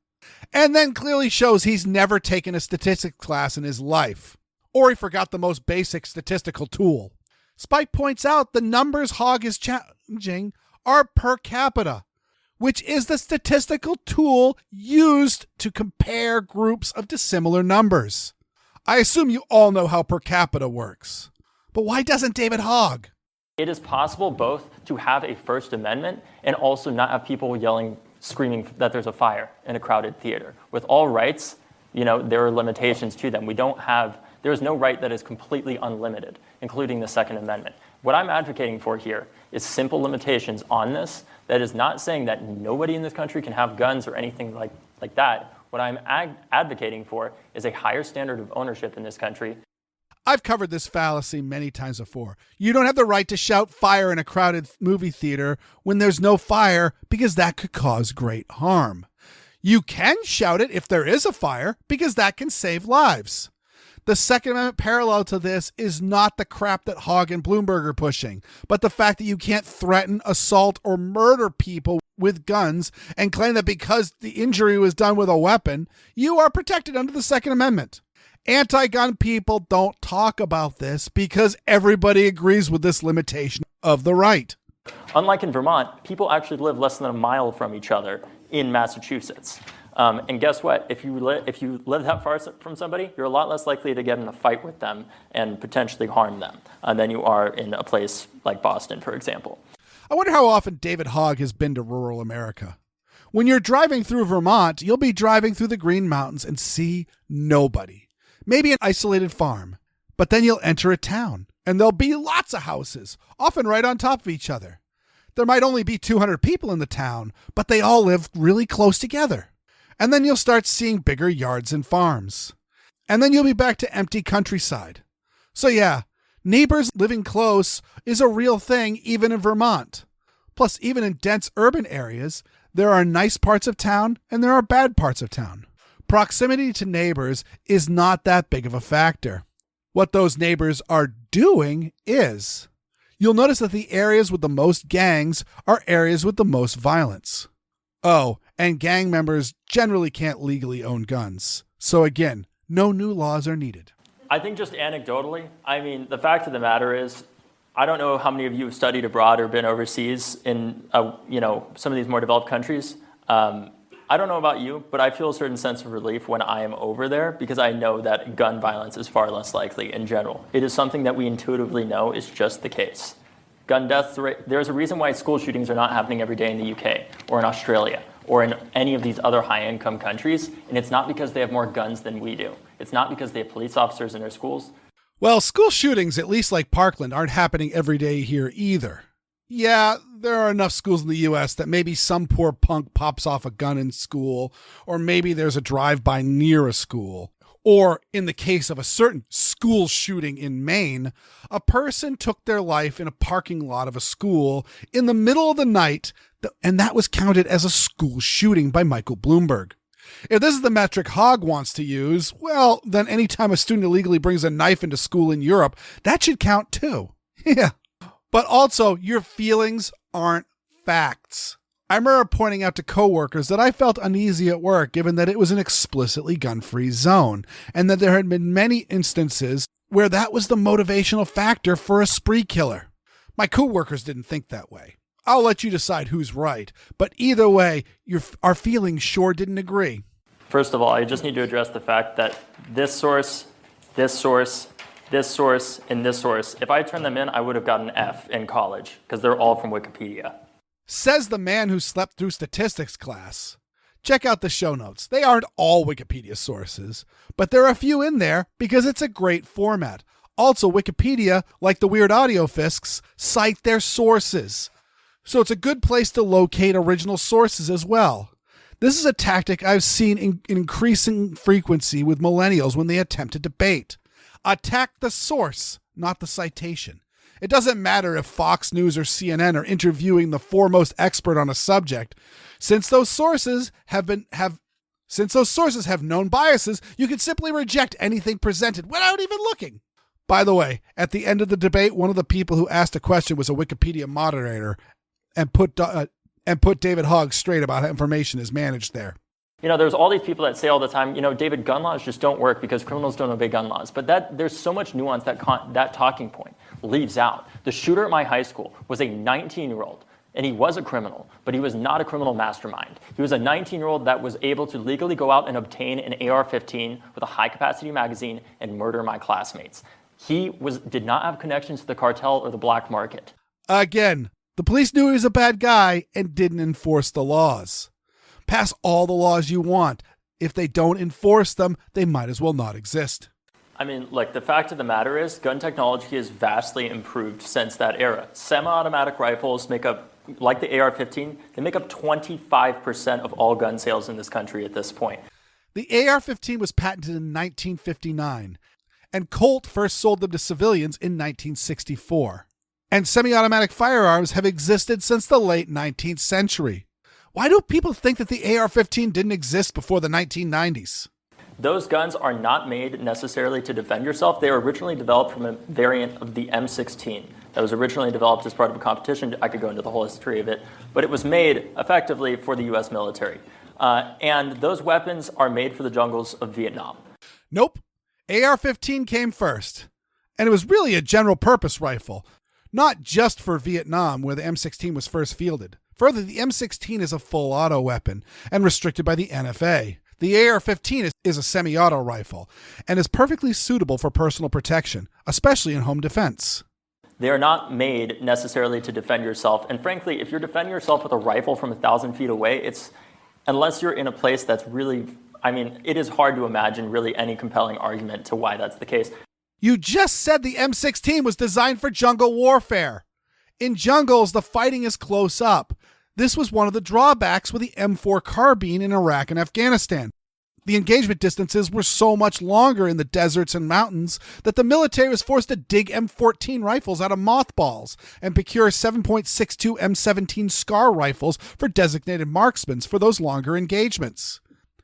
and then clearly shows he's never taken a statistics class in his life, or he forgot the most basic statistical tool. Spike points out the numbers Hogg is challenging are per capita, which is the statistical tool used to compare groups of dissimilar numbers. I assume you all know how per capita works, but why doesn't David Hogg? It is possible both to have a First Amendment and also not have people yelling, screaming that there's a fire in a crowded theater. With all rights, there are limitations to them. There is no right that is completely unlimited, including the Second Amendment. What I'm advocating for here is simple limitations on this. That is not saying that nobody in this country can have guns or anything like that. What I'm advocating for is a higher standard of ownership in this country. I've covered this fallacy many times before. You don't have the right to shout fire in a crowded movie theater when there's no fire because that could cause great harm. You can shout it if there is a fire because that can save lives. The Second Amendment parallel to this is not the crap that Hogg and Bloomberg are pushing, but the fact that you can't threaten, assault, or murder people with guns and claim that because the injury was done with a weapon, you are protected under the Second Amendment. Anti-gun people don't talk about this because everybody agrees with this limitation of the right. Unlike in Vermont, people actually live less than a mile from each other in Massachusetts. And guess what? If you live that far from somebody, you're a lot less likely to get in a fight with them and potentially harm them than you are in a place like Boston, for example. I wonder how often David Hogg has been to rural America. When you're driving through Vermont, you'll be driving through the Green Mountains and see nobody. Maybe an isolated farm, but then you'll enter a town and there'll be lots of houses, often right on top of each other. There might only be 200 people in the town, but they all live really close together. And then you'll start seeing bigger yards and farms. And then you'll be back to empty countryside. So yeah, neighbors living close is a real thing even in Vermont. Plus, even in dense urban areas, there are nice parts of town and there are bad parts of town. Proximity to neighbors is not that big of a factor. What those neighbors are doing is, you'll notice that the areas with the most gangs are areas with the most violence. Oh, and gang members generally can't legally own guns. So again, no new laws are needed. I think just anecdotally, the fact of the matter is, I don't know how many of you have studied abroad or been overseas in some of these more developed countries. I don't know about you, but I feel a certain sense of relief when I am over there because I know that gun violence is far less likely in general. It is something that we intuitively know is just the case. Gun deaths, there's a reason why school shootings are not happening every day in the UK or in Australia or in any of these other high-income countries, and it's not because they have more guns than we do. It's not because they have police officers in their schools. Well, school shootings, at least like Parkland, aren't happening every day here either. Yeah, there are enough schools in the U.S. that maybe some poor punk pops off a gun in school, or maybe there's a drive-by near a school. Or in the case of a certain school shooting in Maine, a person took their life in a parking lot of a school in the middle of the night, and that was counted as a school shooting by Michael Bloomberg. If this is the metric Hogg wants to use, well, then anytime a student illegally brings a knife into school in Europe, that should count too. Yeah. But also, your feelings aren't facts. I remember pointing out to coworkers that I felt uneasy at work given that it was an explicitly gun-free zone, and that there had been many instances where that was the motivational factor for a spree killer. My coworkers didn't think that way. I'll let you decide who's right, but either way, our feelings sure didn't agree. First of all, I just need to address the fact that this source, this source, this source, and this source, if I turned them in, I would have gotten an F in college because they're all from Wikipedia. Says the man who slept through statistics class. Check out the show notes. They aren't all Wikipedia sources, but there are a few in there because it's a great format. Also, Wikipedia, like the Weer'd Audio Fisks, cite their sources. So it's a good place to locate original sources as well. This is a tactic I've seen in increasing frequency with millennials when they attempt to debate. Attack the source, not the citation. It doesn't matter if Fox News or CNN are interviewing the foremost expert on a subject. Since those sources have known biases, you can simply reject anything presented without even looking. By the way, at the end of the debate, one of the people who asked a question was a Wikipedia moderator and put David Hogg straight about how information is managed there. There's all these people that say all the time, David, gun laws just don't work because criminals don't obey gun laws. But there's so much nuance that talking point leaves out. The shooter at my high school was a 19-year-old, and he was a criminal, but he was not a criminal mastermind. He was a 19-year-old that was able to legally go out and obtain an AR-15 with a high-capacity magazine and murder my classmates. He did not have connections to the cartel or the black market. Again, the police knew he was a bad guy and didn't enforce the laws. Pass all the laws you want. If they don't enforce them, they might as well not exist. The fact of the matter is, gun technology has vastly improved since that era. Semi-automatic rifles make up, like the AR-15, they make up 25% of all gun sales in this country at this point. The AR-15 was patented in 1959, and Colt first sold them to civilians in 1964. And semi-automatic firearms have existed since the late 19th century. Why do people think that the AR-15 didn't exist before the 1990s? Those guns are not made necessarily to defend yourself. They were originally developed from a variant of the M16 that was originally developed as part of a competition. I could go into the whole history of it, but it was made effectively for the U.S. military. And those weapons are made for the jungles of Vietnam. Nope. AR-15 came first, and it was really a general-purpose rifle, not just for Vietnam, where the M16 was first fielded. Further, the M16 is a full auto weapon and restricted by the NFA. The AR-15 is a semi-auto rifle and is perfectly suitable for personal protection, especially in home defense. They are not made necessarily to defend yourself. And frankly, if you're defending yourself with a rifle from 1,000 feet away, unless you're in a place that's really, it is hard to imagine really any compelling argument to why that's the case. You just said the M16 was designed for jungle warfare. In jungles, the fighting is close up. This was one of the drawbacks with the M4 carbine in Iraq and Afghanistan. The engagement distances were so much longer in the deserts and mountains that the military was forced to dig M14 rifles out of mothballs and procure 7.62 M17 SCAR rifles for designated marksmen for those longer engagements.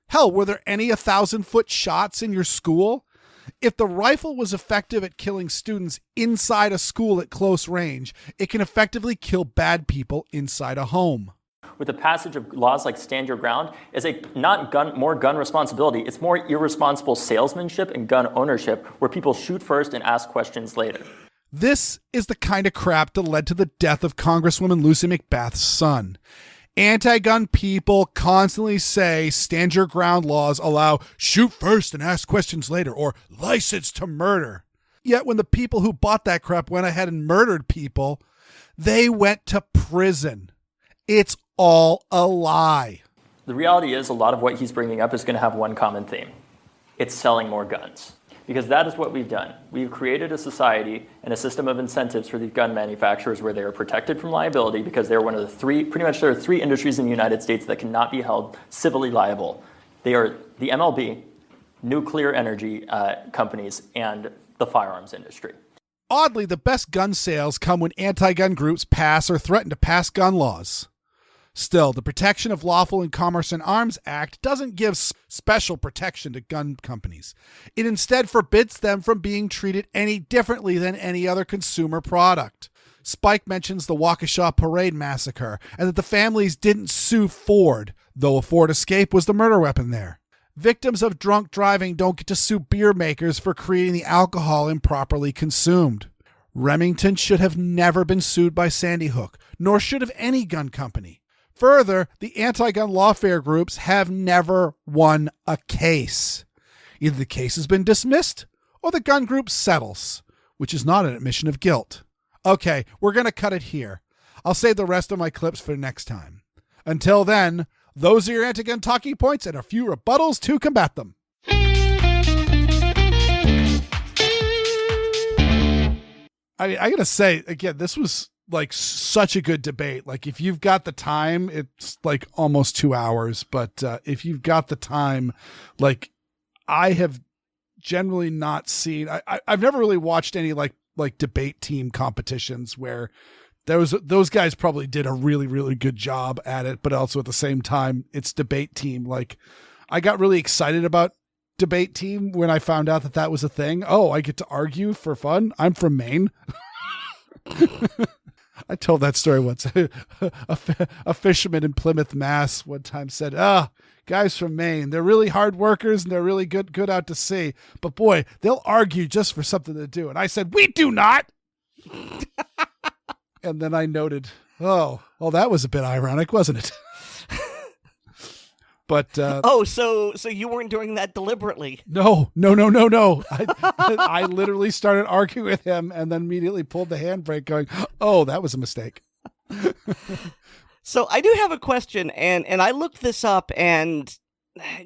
Hell, were there any 1,000-foot shots in your school? If the rifle was effective at killing students inside a school at close range, it can effectively kill bad people inside a home. With the passage of laws like Stand Your Ground, is more gun responsibility. It's more irresponsible salesmanship and gun ownership where people shoot first and ask questions later. This is the kind of crap that led to the death of Congresswoman Lucy McBath's son. Anti-gun people constantly say stand your ground laws allow shoot first and ask questions later, or license to murder. Yet when the people who bought that crap went ahead and murdered people, they went to prison. It's all a lie. The reality is a lot of what he's bringing up is going to have one common theme. It's selling more guns. Because that is what we've done. We've created a society and a system of incentives for these gun manufacturers where they are protected from liability because they're one of the pretty much there are three industries in the United States that cannot be held civilly liable. They are the MLB, nuclear energy companies, and the firearms industry. Oddly, the best gun sales come when anti-gun groups pass or threaten to pass gun laws. Still, the Protection of Lawful and Commerce in Arms Act doesn't give special protection to gun companies. It instead forbids them from being treated any differently than any other consumer product. Spike mentions the Waukesha Parade massacre and that the families didn't sue Ford, though a Ford Escape was the murder weapon there. Victims of drunk driving don't get to sue beer makers for creating the alcohol improperly consumed. Remington should have never been sued by Sandy Hook, nor should have any gun company. Further, the anti-gun lawfare groups have never won a case. Either the case has been dismissed or the gun group settles, which is not an admission of guilt. Okay, we're going to cut it here. I'll save the rest of my clips for next time. Until then, those are your anti-gun talking points and a few rebuttals to combat them. I gotta say, again, this was like such a good debate. Like if you've got the time, it's like almost 2 hours, but if you've got the time, like I have generally not seen, I've never really watched any like debate team competitions where those guys probably did a really, really good job at it, but also at the same time, it's debate team. Like I got really excited about debate team when I found out that was a thing. Oh, I get to argue for fun. I'm from Maine. I told that story once. A fisherman in Plymouth, Mass. one time said, guys from Maine, they're really hard workers and they're really good out to sea. But boy, they'll argue just for something to do. And I said, we do not. And then I noted, well, that was a bit ironic, wasn't it? But so you weren't doing that deliberately? No. I literally started arguing with him and then immediately pulled the handbrake going, oh, that was a mistake. So I do have a question, and I looked this up, and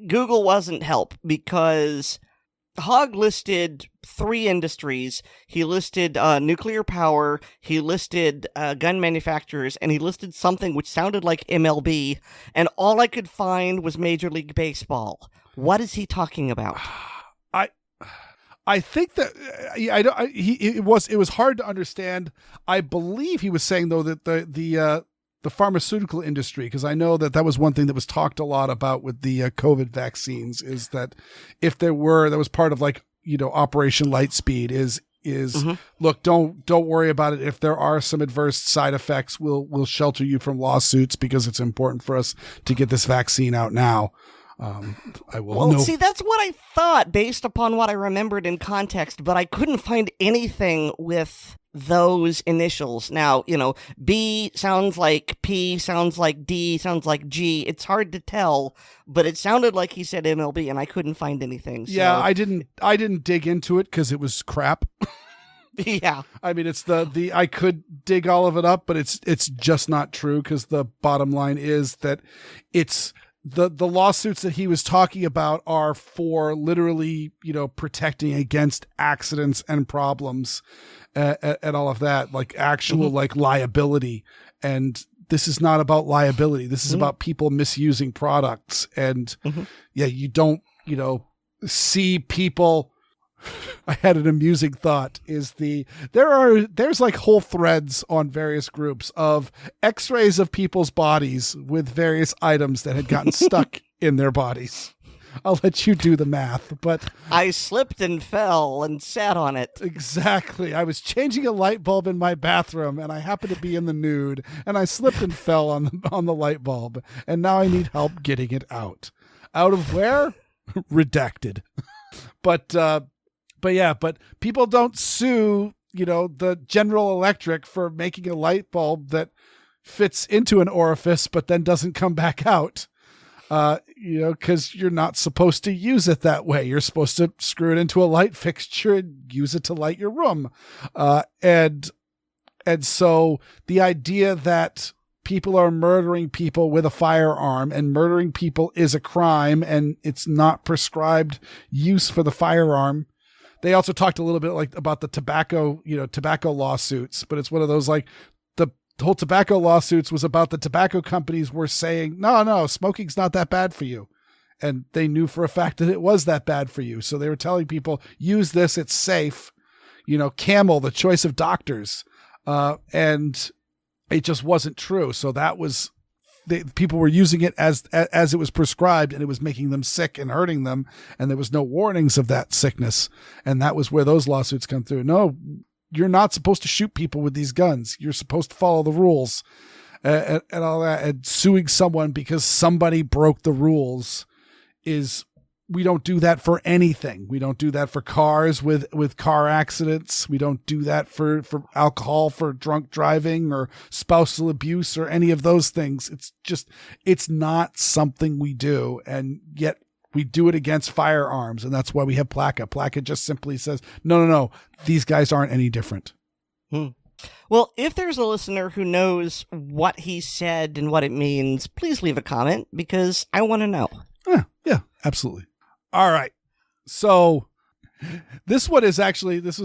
Google wasn't help because Hogg listed 3 industries. He listed nuclear power, he listed gun manufacturers, and he listed something which sounded like MLB, and all I could find was Major League Baseball. What is he talking about? I think that it was hard to understand. I believe he was saying though that the pharmaceutical industry, because I know that was one thing that was talked a lot about with the COVID vaccines, is that if that was part of like, Operation Lightspeed is mm-hmm. Look, don't worry about it. If there are some adverse side effects, we'll shelter you from lawsuits because it's important for us to get this vaccine out now. See, that's what I thought based upon what I remembered in context, but I couldn't find anything with those initials. Now, B sounds like P, sounds like D, sounds like G. It's hard to tell, but it sounded like he said MLB, and I couldn't find anything. So. Yeah, I didn't dig into it because it was crap. Yeah. I mean, it's I could dig all of it up, but it's just not true because the bottom line is that it's the lawsuits that he was talking about are for literally, protecting against accidents and problems and all of that, like actual mm-hmm. like liability. And this is not about liability. This is mm-hmm. about people misusing products. And mm-hmm. yeah, you don't, see people. I had an amusing thought there's like whole threads on various groups of x-rays of people's bodies with various items that had gotten stuck in their bodies. I'll let you do the math, but I slipped and fell and sat on it. Exactly. I was changing a light bulb in my bathroom and I happened to be in the nude and I slipped and fell on the light bulb and now I need help getting it out. Out of where? Redacted. But people don't sue the General Electric for making a light bulb that fits into an orifice but then doesn't come back out. Because you're not supposed to use it that way. You're supposed to screw it into a light fixture and use it to light your room. And so the idea that people are murdering people with a firearm and murdering people is a crime and it's not prescribed use for the firearm. They also talked a little bit about the tobacco lawsuits, but it's one of those the whole tobacco lawsuits was about the tobacco companies were saying, no, smoking's not that bad for you. And they knew for a fact that it was that bad for you. So they were telling people, use this, it's safe. Camel, the choice of doctors. And it just wasn't true. So that was, people were using it as it was prescribed, and it was making them sick and hurting them. And there was no warnings of that sickness. And that was where those lawsuits come through. No, you're not supposed to shoot people with these guns. You're supposed to follow the rules and all that. And suing someone because somebody broke the rules we don't do that for anything. We don't do that for cars with car accidents. We don't do that for alcohol, for drunk driving or spousal abuse or any of those things. It's not something we do. And yet we do it against firearms, and that's why we have PLACA. PLACA just simply says, no, these guys aren't any different. Well, if there's a listener who knows what he said and what it means, please leave a comment, because I want to know. Yeah, absolutely. All right. So this was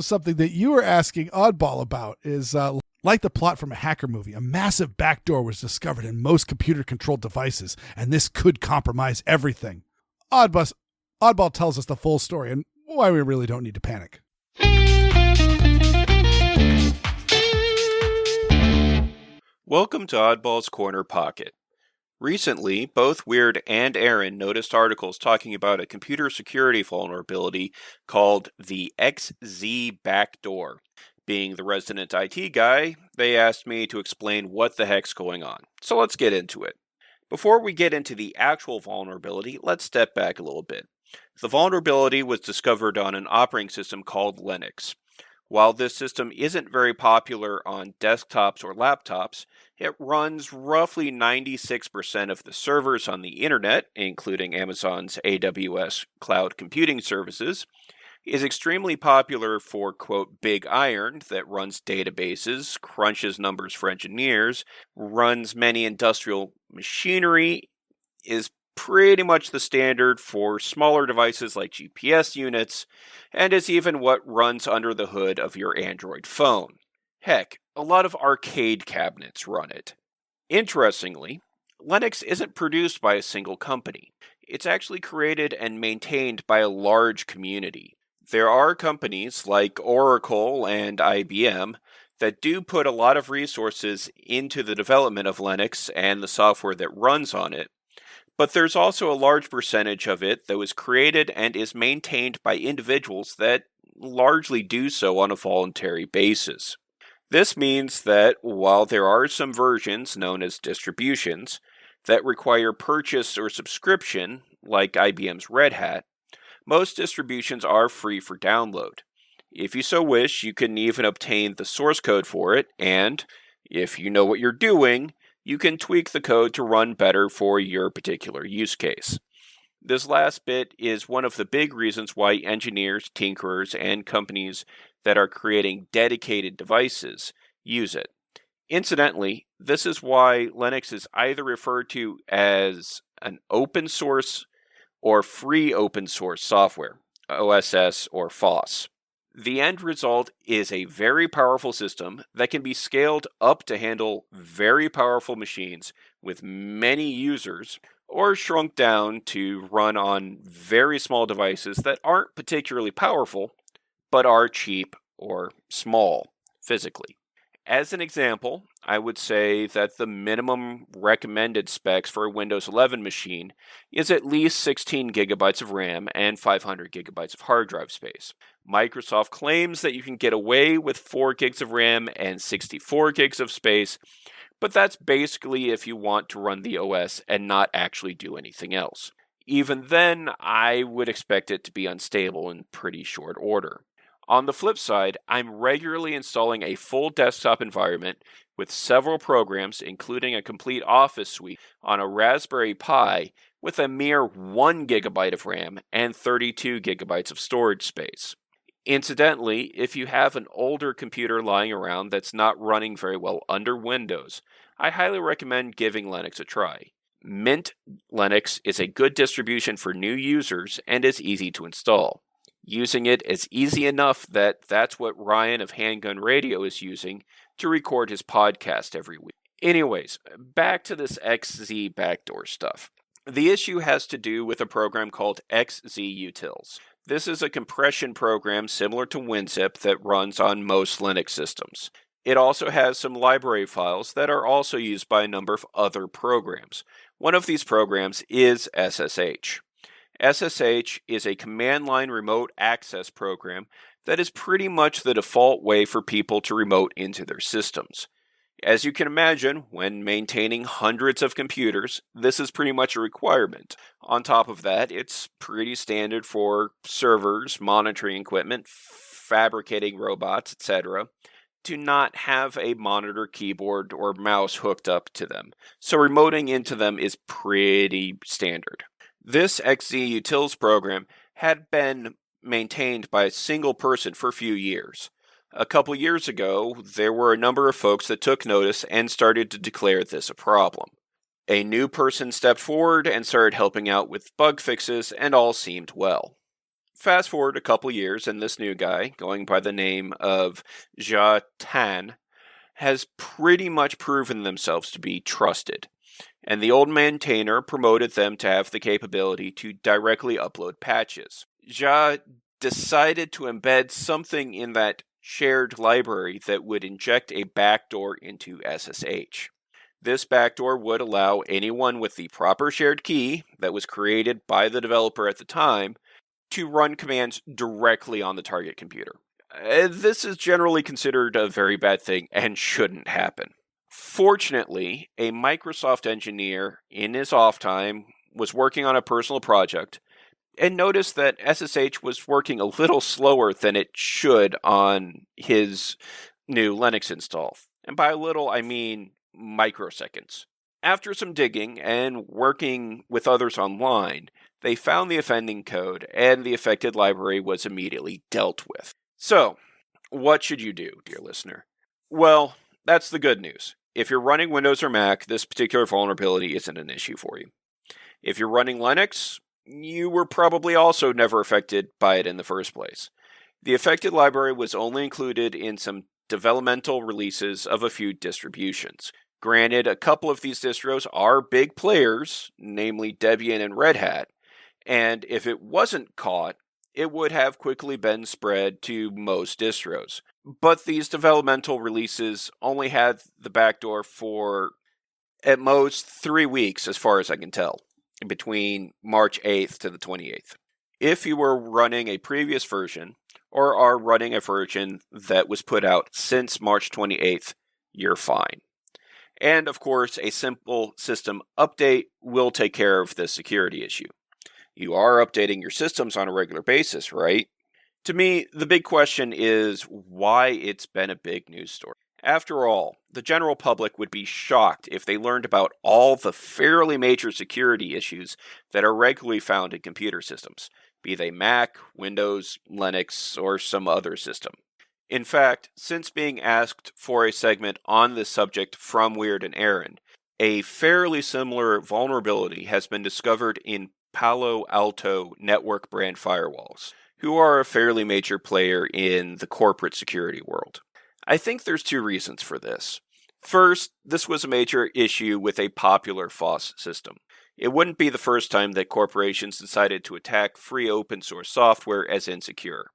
something that you were asking Oddball about, is like the plot from a hacker movie, a massive backdoor was discovered in most computer-controlled devices, and this could compromise everything. Oddball tells us the full story and why we really don't need to panic. Welcome to Oddball's Corner Pocket. Recently, both Weer'd and Aaron noticed articles talking about a computer security vulnerability called the XZ Backdoor. Being the resident IT guy, they asked me to explain what the heck's going on. So let's get into it. Before we get into the actual vulnerability, let's step back a little bit. The vulnerability was discovered on an operating system called Linux. While this system isn't very popular on desktops or laptops, it runs roughly 96% of the servers on the internet, including Amazon's AWS cloud computing services, is extremely popular for, quote, big iron that runs databases, crunches numbers for engineers, runs many industrial machinery, is pretty much the standard for smaller devices like GPS units, and is even what runs under the hood of your Android phone. Heck, a lot of arcade cabinets run it. Interestingly, Linux isn't produced by a single company. It's actually created and maintained by a large community. There are companies like Oracle and IBM that do put a lot of resources into the development of Linux and the software that runs on it, but there's also a large percentage of it that was created and is maintained by individuals that largely do so on a voluntary basis. This means that while there are some versions known as distributions that require purchase or subscription, like IBM's Red Hat, most distributions are free for download. If you so wish, you can even obtain the source code for it, and if you know what you're doing, you can tweak the code to run better for your particular use case. This last bit is one of the big reasons why engineers, tinkerers, and companies that are creating dedicated devices use it. Incidentally, this is why Linux is either referred to as an open source or free open source software, OSS or FOSS. The end result is a very powerful system that can be scaled up to handle very powerful machines with many users, or shrunk down to run on very small devices that aren't particularly powerful, but are cheap or small physically. As an example, I would say that the minimum recommended specs for a Windows 11 machine is at least 16 gigabytes of RAM and 500 gigabytes of hard drive space. Microsoft claims that you can get away with 4 gigs of RAM and 64 gigs of space, but that's basically if you want to run the OS and not actually do anything else. Even then, I would expect it to be unstable in pretty short order. On the flip side, I'm regularly installing a full desktop environment with several programs, including a complete Office suite, on a Raspberry Pi with a mere 1 gigabyte of RAM and 32 gigabytes of storage space. Incidentally, if you have an older computer lying around that's not running very well under Windows, I highly recommend giving Linux a try. Mint Linux is a good distribution for new users and is easy to install. Using it is easy enough that that's what Ryan of Handgun Radio is using to record his podcast every week. Anyways, back to this XZ backdoor stuff. The issue has to do with a program called XZUtils. This is a compression program similar to WinZip that runs on most Linux systems. It also has some library files that are also used by a number of other programs. One of these programs is SSH. SSH is a command line remote access program that is pretty much the default way for people to remote into their systems. As you can imagine, when maintaining hundreds of computers, this is pretty much a requirement. On top of that, it's pretty standard for servers, monitoring equipment, fabricating robots, etc., to not have a monitor, keyboard, or mouse hooked up to them. So remoting into them is pretty standard. This XZUtils program had been maintained by a single person for a few years. A couple years ago, there were a number of folks that took notice and started to declare this a problem. A new person stepped forward and started helping out with bug fixes, and all seemed well. Fast forward a couple years, and this new guy, going by the name of Jia Tan, has pretty much proven themselves to be trusted, and the old maintainer promoted them to have the capability to directly upload patches. Jia decided to embed something in that shared library that would inject a backdoor into SSH. This backdoor would allow anyone with the proper shared key that was created by the developer at the time to run commands directly on the target computer. This is generally considered a very bad thing and shouldn't happen. Fortunately, a Microsoft engineer in his off time was working on a personal project and noticed that SSH was working a little slower than it should on his new Linux install. And by a little, I mean microseconds. After some digging and working with others online, they found the offending code, and the affected library was immediately dealt with. So, what should you do, dear listener? Well, that's the good news. If you're running Windows or Mac, this particular vulnerability isn't an issue for you. If you're running Linux, you were probably also never affected by it in the first place. The affected library was only included in some developmental releases of a few distributions. Granted, a couple of these distros are big players, namely Debian and Red Hat, and if it wasn't caught, it would have quickly been spread to most distros. But these developmental releases only had the backdoor for at most 3 weeks, as far as I can tell, between March 8th to the 28th. If you were running a previous version, or are running a version that was put out since March 28th, you're fine. And of course, a simple system update will take care of this security issue. You are updating your systems on a regular basis, right? To me, the big question is why it's been a big news story. After all, the general public would be shocked if they learned about all the fairly major security issues that are regularly found in computer systems, be they Mac, Windows, Linux, or some other system. In fact, since being asked for a segment on this subject from Weer'd and Aaron, a fairly similar vulnerability has been discovered in Palo Alto network brand firewalls, who are a fairly major player in the corporate security world. I think there's 2 reasons for this. First, this was a major issue with a popular FOSS system. It wouldn't be the first time that corporations decided to attack free open source software as insecure.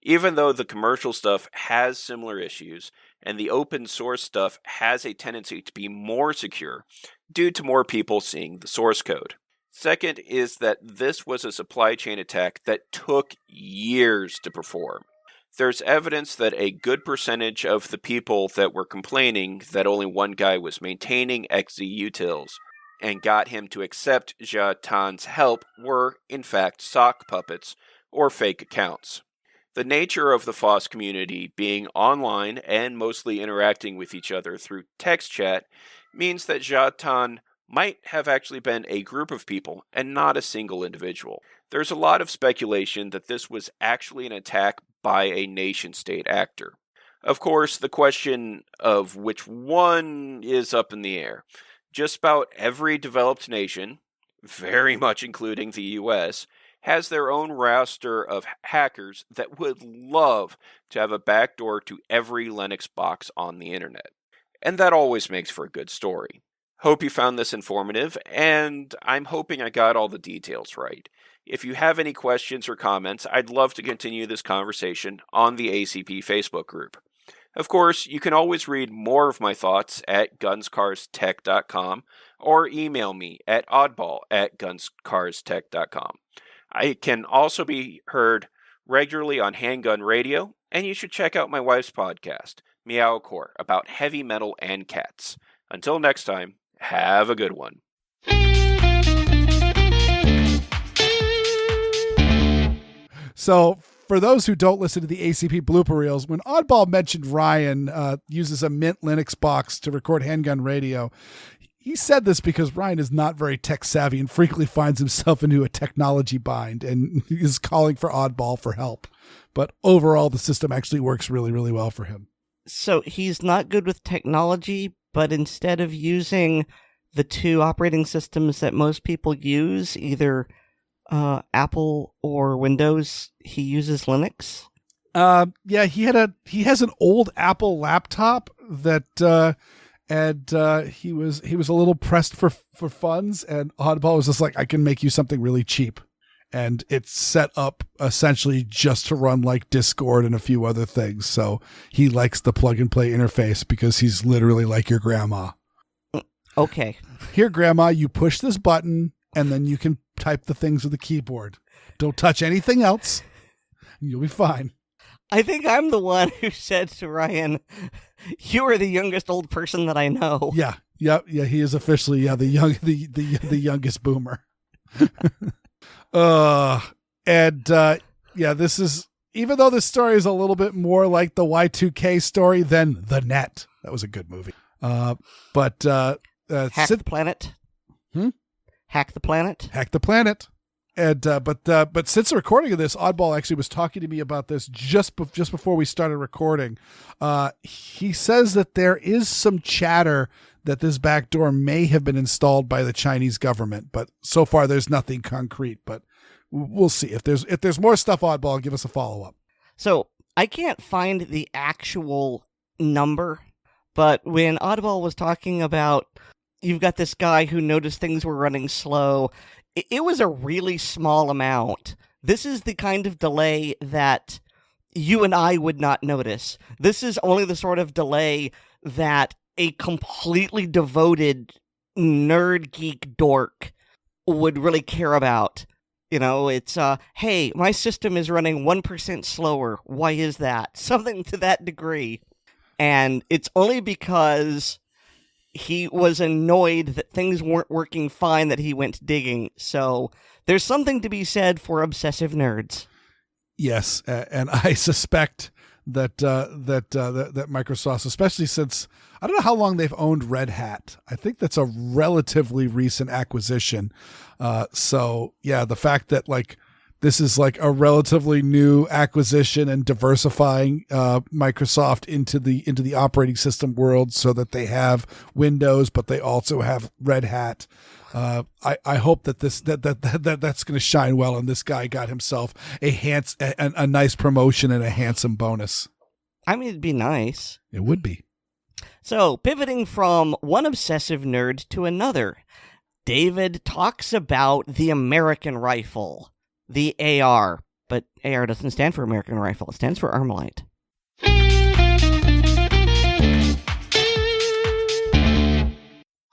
Even though the commercial stuff has similar issues, and the open source stuff has a tendency to be more secure due to more people seeing the source code. Second is that this was a supply chain attack that took years to perform. There's evidence that a good percentage of the people that were complaining that only one guy was maintaining XZUtils and got him to accept Jia Tan's help were, in fact, sock puppets or fake accounts. The nature of the FOSS community being online and mostly interacting with each other through text chat means that Jatan might have actually been a group of people and not a single individual. There's a lot of speculation that this was actually an attack by a nation-state actor. Of course, the question of which one is up in the air. Just about every developed nation, very much including the US, has their own roster of hackers that would love to have a backdoor to every Linux box on the internet. And that always makes for a good story. Hope you found this informative, and I'm hoping I got all the details right. If you have any questions or comments, I'd love to continue this conversation on the ACP Facebook group. Of course, you can always read more of my thoughts at gunscarstech.com or email me at oddball@gunscarstech.com. I can also be heard regularly on Handgun Radio, and you should check out my wife's podcast, Meowcore, about heavy metal and cats. Until next time, have a good one. So, for those who don't listen to the ACP blooper reels, when Oddball mentioned Ryan uses a Mint Linux box to record Handgun Radio, he said this because Ryan is not very tech savvy and frequently finds himself into a technology bind and is calling for Oddball for help. But overall, the system actually works really, really well for him. So he's not good with technology, but instead of using the two operating systems that most people use, either Apple or Windows, he uses Linux. Yeah, he has an old Apple laptop that he was a little pressed for funds, and Oddball was just like, I can make you something really cheap. And it's set up essentially just to run like Discord and a few other things. So he likes the plug and play interface because he's literally like your grandma. Okay. Here, grandma, you push this button and then you can type the things with the keyboard. Don't touch anything else. And you'll be fine. I think I'm the one who said to Ryan, "You are the youngest old person that I know." Yeah. He is officially the youngest boomer. This is, even though this story is a little bit more like the Y2K story than The Net. That was a good movie. Hack the Planet. Hack the Planet. Hack the Planet. And but since the recording of this, Oddball actually was talking to me about this just before we started recording. He says that there is some chatter that this backdoor may have been installed by the Chinese government, but so far there's nothing concrete. But we'll see. If there's more stuff, Oddball, give us a follow-up. So I can't find the actual number, but when Oddball was talking about, you've got this guy who noticed things were running slow, it was a really small amount. This is the kind of delay that you and I would not notice. This is only the sort of delay that a completely devoted nerd geek dork would really care about. You know, it's, hey, my system is running 1% slower. Why is that? Something to that degree. And it's only because he was annoyed that things weren't working fine that he went digging. So there's something to be said for obsessive nerds. Yes, and I suspect that Microsoft, especially since I don't know how long they've owned Red Hat. I think that's a relatively recent acquisition. So yeah, the fact that like this is like a relatively new acquisition and diversifying Microsoft into the operating system world, so that they have Windows, but they also have Red Hat. I hope that that's going to shine well, and this guy got himself a nice promotion and a handsome bonus. I mean, it'd be nice. It would be. So, pivoting from one obsessive nerd to another, David talks about the American rifle, the AR, but AR doesn't stand for American rifle. It stands for Armalite.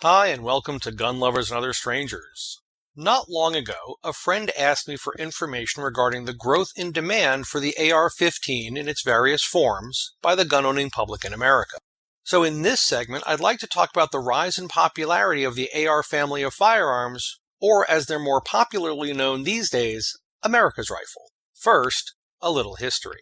Hi, and welcome to Gun Lovers and Other Strangers. Not long ago, a friend asked me for information regarding the growth in demand for the AR-15 in its various forms by the gun-owning public in America. So in this segment, I'd like to talk about the rise in popularity of the AR family of firearms, or as they're more popularly known these days, America's rifle. First, a little history.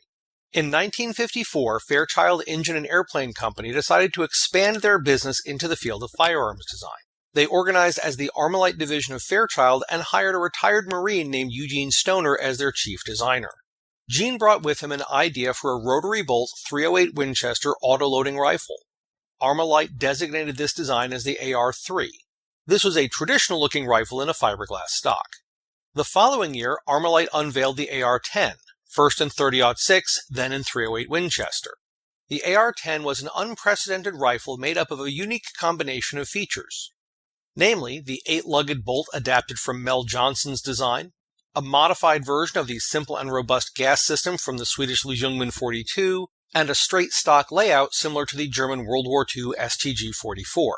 In 1954, Fairchild Engine and Airplane Company decided to expand their business into the field of firearms design. They organized as the Armalite division of Fairchild and hired a retired Marine named Eugene Stoner as their chief designer. Gene brought with him an idea for a rotary bolt .308 Winchester auto-loading rifle. Armalite designated this design as the AR-3. This was a traditional-looking rifle in a fiberglass stock. The following year, Armalite unveiled the AR-10, first in .30-06, then in .308 Winchester. The AR-10 was an unprecedented rifle made up of a unique combination of features. Namely, the 8-lugged bolt adapted from Mel Johnson's design, a modified version of the simple and robust gas system from the Swedish Ljungman 42, and a straight stock layout similar to the German World War II STG-44.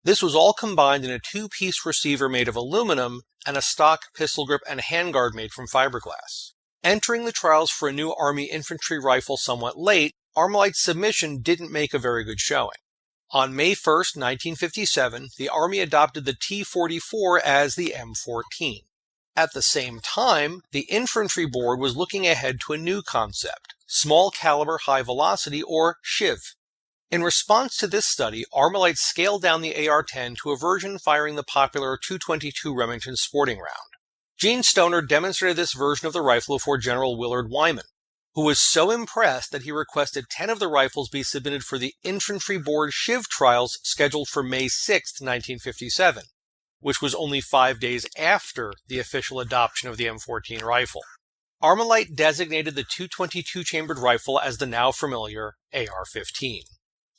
This was all combined in a two-piece receiver made of aluminum and a stock pistol grip and handguard made from fiberglass. Entering the trials for a new Army infantry rifle somewhat late, Armalite's submission didn't make a very good showing. On May 1, 1957, the Army adopted the T-44 as the M14. At the same time, the Infantry Board was looking ahead to a new concept, small caliber high velocity, or SHIV. In response to this study, Armalite scaled down the AR-10 to a version firing the popular .222 Remington sporting round. Gene Stoner demonstrated this version of the rifle before General Willard Wyman, who was so impressed that he requested 10 of the rifles be submitted for the Infantry Board SHIV trials scheduled for May 6, 1957, which was only 5 days after the official adoption of the M14 rifle. Armalite designated the .222 chambered rifle as the now familiar AR-15.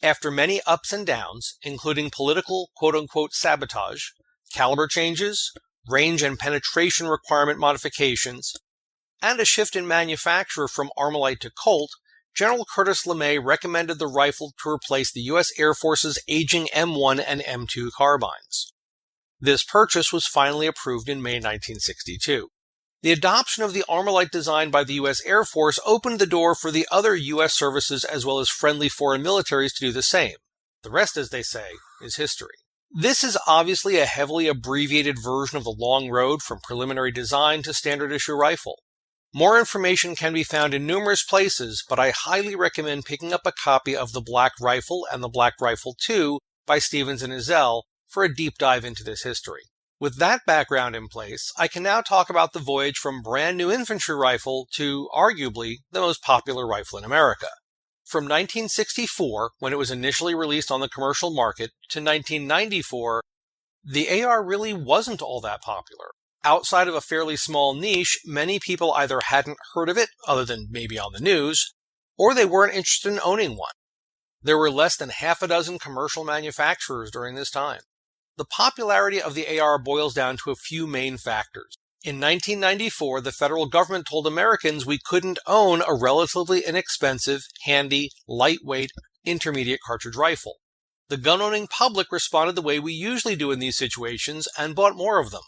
After many ups and downs, including political quote-unquote sabotage, caliber changes, range and penetration requirement modifications, and a shift in manufacturer from Armalite to Colt, General Curtis LeMay recommended the rifle to replace the U.S. Air Force's aging M1 and M2 carbines. This purchase was finally approved in May 1962. The adoption of the Armalite design by the U.S. Air Force opened the door for the other U.S. services as well as friendly foreign militaries to do the same. The rest, as they say, is history. This is obviously a heavily abbreviated version of the long road from preliminary design to standard issue rifle. More information can be found in numerous places, but I highly recommend picking up a copy of The Black Rifle and The Black Rifle II by Stevens and Ezell for a deep dive into this history. With that background in place, I can now talk about the voyage from brand new infantry rifle to, arguably, the most popular rifle in America. From 1964, when it was initially released on the commercial market, to 1994, the AR really wasn't all that popular. Outside of a fairly small niche, many people either hadn't heard of it, other than maybe on the news, or they weren't interested in owning one. There were less than half a dozen commercial manufacturers during this time. The popularity of the AR boils down to a few main factors. In 1994, the federal government told Americans we couldn't own a relatively inexpensive, handy, lightweight, intermediate cartridge rifle. The gun-owning public responded the way we usually do in these situations and bought more of them.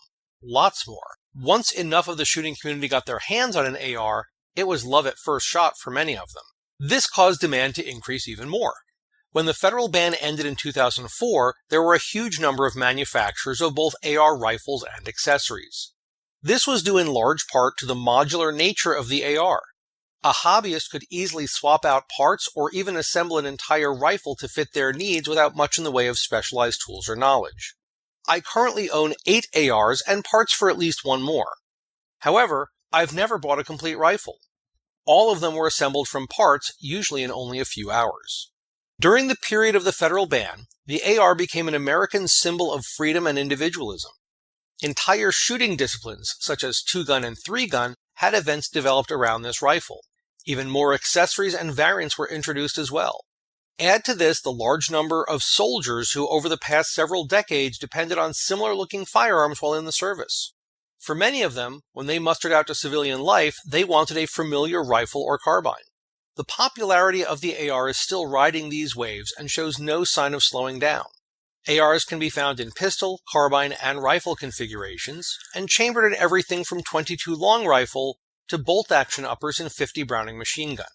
Lots more. Once enough of the shooting community got their hands on an AR, it was love at first shot for many of them. This caused demand to increase even more. When the federal ban ended in 2004, there were a huge number of manufacturers of both AR rifles and accessories. This was due in large part to the modular nature of the AR. A hobbyist could easily swap out parts or even assemble an entire rifle to fit their needs without much in the way of specialized tools or knowledge. I currently own 8 ARs and parts for at least one more. However, I've never bought a complete rifle. All of them were assembled from parts, usually in only a few hours. During the period of the federal ban, the AR became an American symbol of freedom and individualism. Entire shooting disciplines, such as 2-gun and 3-gun, had events developed around this rifle. Even more accessories and variants were introduced as well. Add to this the large number of soldiers who over the past several decades depended on similar-looking firearms while in the service. For many of them, when they mustered out to civilian life, they wanted a familiar rifle or carbine. The popularity of the AR is still riding these waves and shows no sign of slowing down. ARs can be found in pistol, carbine, and rifle configurations, and chambered in everything from .22 long rifle to bolt-action uppers and .50 Browning machine gun.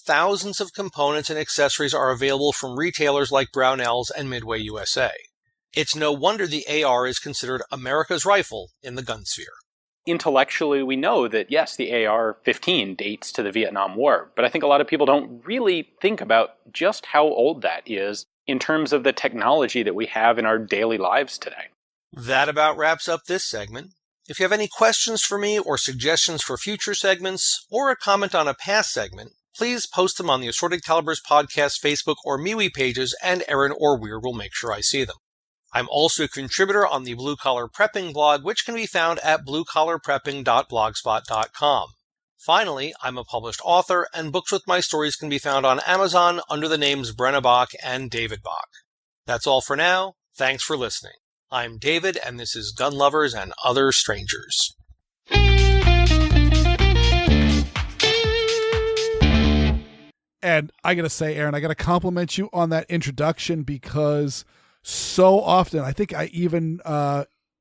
Thousands of components and accessories are available from retailers like Brownells and Midway USA. It's no wonder the AR is considered America's rifle in the gun sphere. intellectually, we know that, yes, the AR-15 dates to the Vietnam War, but I think a lot of people don't really think about just how old that is in terms of the technology that we have in our daily lives today. That about wraps up this segment. If you have any questions for me or suggestions for future segments or a comment on a past segment, please post them on the Assorted Calibers Podcast Facebook or MeWe pages, and Aaron or Weird will make sure I see them. I'm also a contributor on the Blue Collar Prepping blog, which can be found at bluecollarprepping.blogspot.com. Finally, I'm a published author, and books with my stories can be found on Amazon under the names Brenna Bach and David Bach. That's all for now. Thanks for listening. I'm David, and this is Gun Lovers and Other Strangers. And I got to say, Aaron, I got to compliment you on that introduction, because so often, I think I even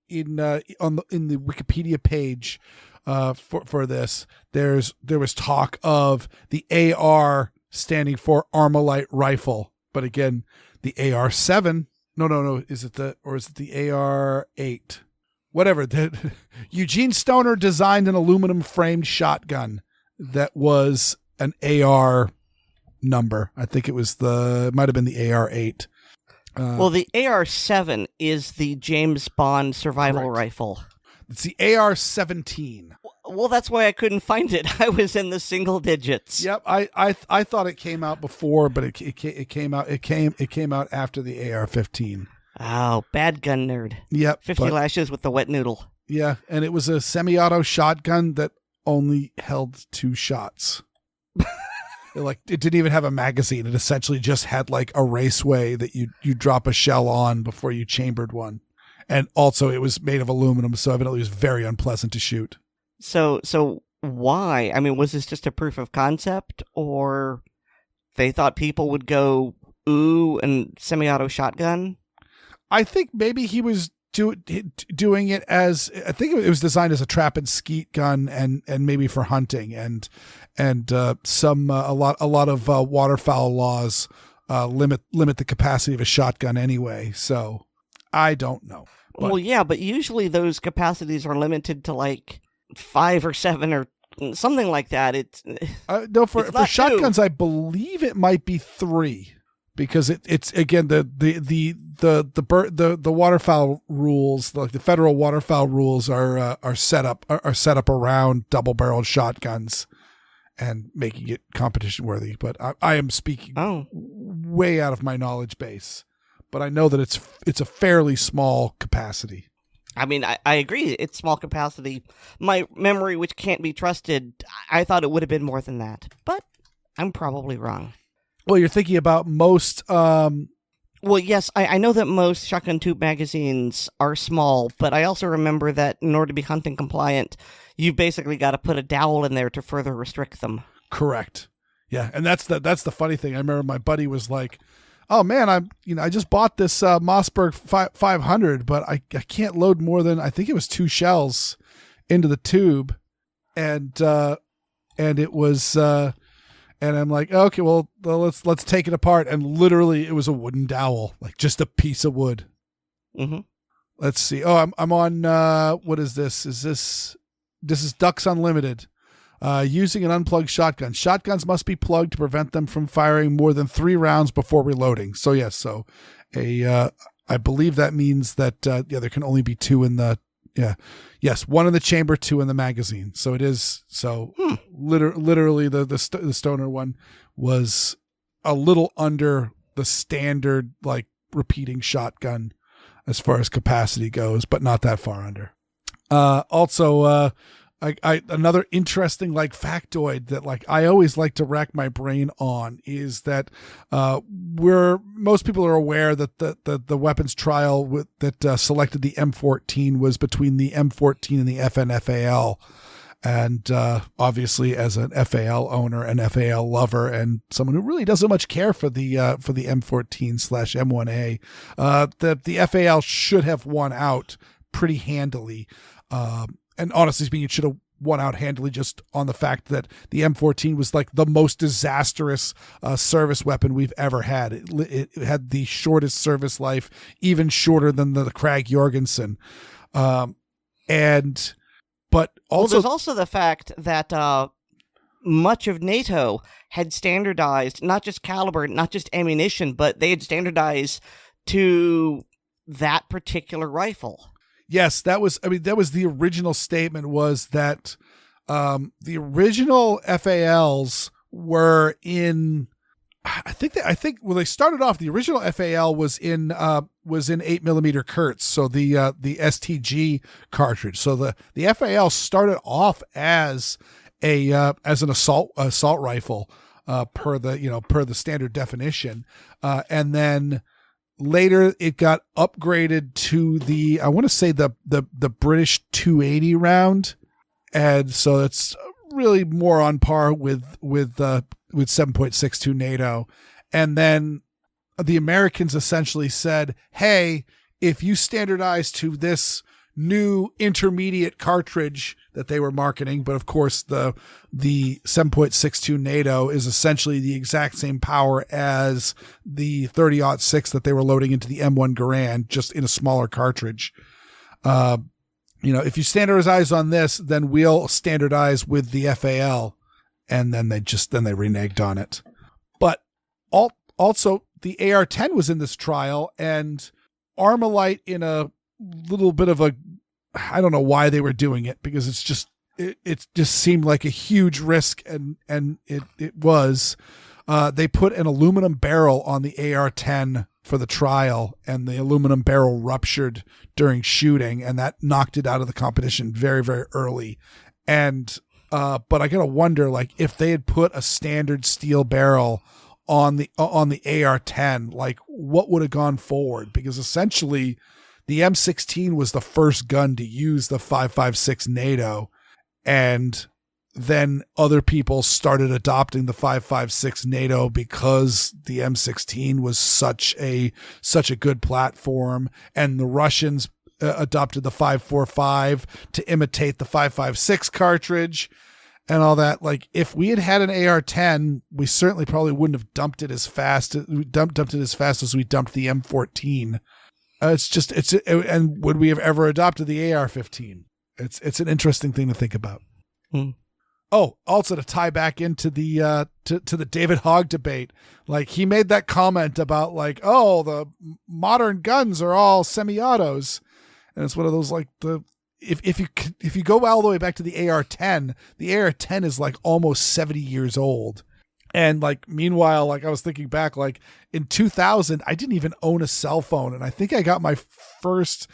in the Wikipedia page for this, there was talk of the AR standing for Armalite rifle, but again, the AR-7. No. Is it the AR-8? Whatever. Eugene Stoner designed an aluminum framed shotgun that was an AR number. I think it might have been the AR-8. Well, the AR-7 is the James Bond survival rifle. It's the AR-17. Well, that's why I couldn't find it. I was in the single digits. Yep, I thought it came out before, but it came out after the AR-15. Oh, bad gun nerd. Yep, 50 lashes with the wet noodle. Yeah, and it was a semi-auto shotgun that only held 2 shots. It didn't even have a magazine. It essentially just had like a raceway that you drop a shell on before you chambered one. And also it was made of aluminum, so evidently it was very unpleasant to shoot. So why? I mean, was this just a proof of concept, or they thought people would go, ooh, and semi-auto shotgun? I think maybe he was doing it as, I think it was designed as a trap and skeet gun, and maybe for hunting, and a lot of waterfowl laws limit the capacity of a shotgun anyway. So I don't know. Well, yeah, but usually those capacities are limited to like 5 or 7 or something like that. No, for shotguns, 2. I believe it might be 3. Because it's again the waterfowl rules, like the federal waterfowl rules, are set up around double-barreled shotguns and making it competition worthy. But I am speaking way out of my knowledge base, but I know that it's a fairly small capacity. I mean, I agree. It's small capacity. My memory, which can't be trusted, I thought it would have been more than that, but I'm probably wrong. Well, you're thinking about most... Well, yes, I know that most shotgun tube magazines are small, but I also remember that in order to be hunting compliant, you've basically got to put a dowel in there to further restrict them. Correct. Yeah, and that's the funny thing. I remember my buddy was like, "Oh man, I just bought this Mossberg 500, but I can't load more than, I think it was 2 shells into the tube," and it was. And I'm like, okay, well, let's take it apart. And literally, it was a wooden dowel, like just a piece of wood. Mm-hmm. Let's see. Oh, I'm on. What is this? This is Ducks Unlimited. Using an unplugged shotgun. Shotguns must be plugged to prevent them from firing more than 3 rounds before reloading. So yes, so I believe that means that there can only be 2 in the. Yeah. Yes. 1 in the chamber, 2 in the magazine. So it is. So literally the Stoner one was a little under the standard, like, repeating shotgun as far as capacity goes, but not that far under. Also, another interesting, like, factoid that, like, I always like to rack my brain on is that most people are aware that the weapons trial that selected the M14 was between the M14 and the FNFAL. And obviously, as an FAL owner, an FAL lover, and someone who really doesn't much care for the M14/M1A, the FAL should have won out pretty handily. And honestly speaking, it should have won out handily just on the fact that the M14 was like the most disastrous service weapon we've ever had. It had the shortest service life, even shorter than the Krag Jorgensen. And But Well, also, there's also the fact that much of NATO had standardized not just caliber, not just ammunition, but they had standardized to that particular rifle. yes, that was the original statement, was that the original FALs were in, I think when they started off, the original FAL was in 8mm Kurtz, so the STG cartridge. So the FAL started off as an assault rifle per the standard definition, and then later it got upgraded to the, I want to say the British 280 round, and so it's really more on par with 7.62 NATO. And then the Americans essentially said, hey, if you standardize to this new intermediate cartridge that they were marketing, but of course the 7.62 NATO is essentially the exact same power as the 30-06 that they were loading into the M1 Garand, just in a smaller cartridge. If you standardize on this, then we'll standardize with the FAL. And then they reneged on it. But also the AR-10 was in this trial, and Armalite, in a little bit of a, I don't know why they were doing it, because it just seemed like a huge risk, and it was. They put an aluminum barrel on the AR-10 for the trial, and the aluminum barrel ruptured during shooting, and that knocked it out of the competition very, very early. And but I gotta wonder, like, if they had put a standard steel barrel on the AR-10, like, what would have gone forward? Because essentially, the M16 was the first gun to use the 5.56 NATO, and then other people started adopting the 5.56 NATO because the M16 was such a good platform, and the Russians adopted the 5.45 to imitate the 5.56 cartridge and all that. Like, if we had an AR-10, we certainly probably wouldn't have dumped it as fast as we dumped the M14. And would we have ever adopted the AR-15? It's an interesting thing to think about. Oh, also to tie back into the to the David Hogg debate, like, he made that comment about, like, oh, the modern guns are all semi-autos, and it's one of those, like, if you go all the way back to the AR-10, the AR-10 is like almost 70 years old. And, like, meanwhile, like, I was thinking back, like, in 2000, I didn't even own a cell phone. And I think I got my first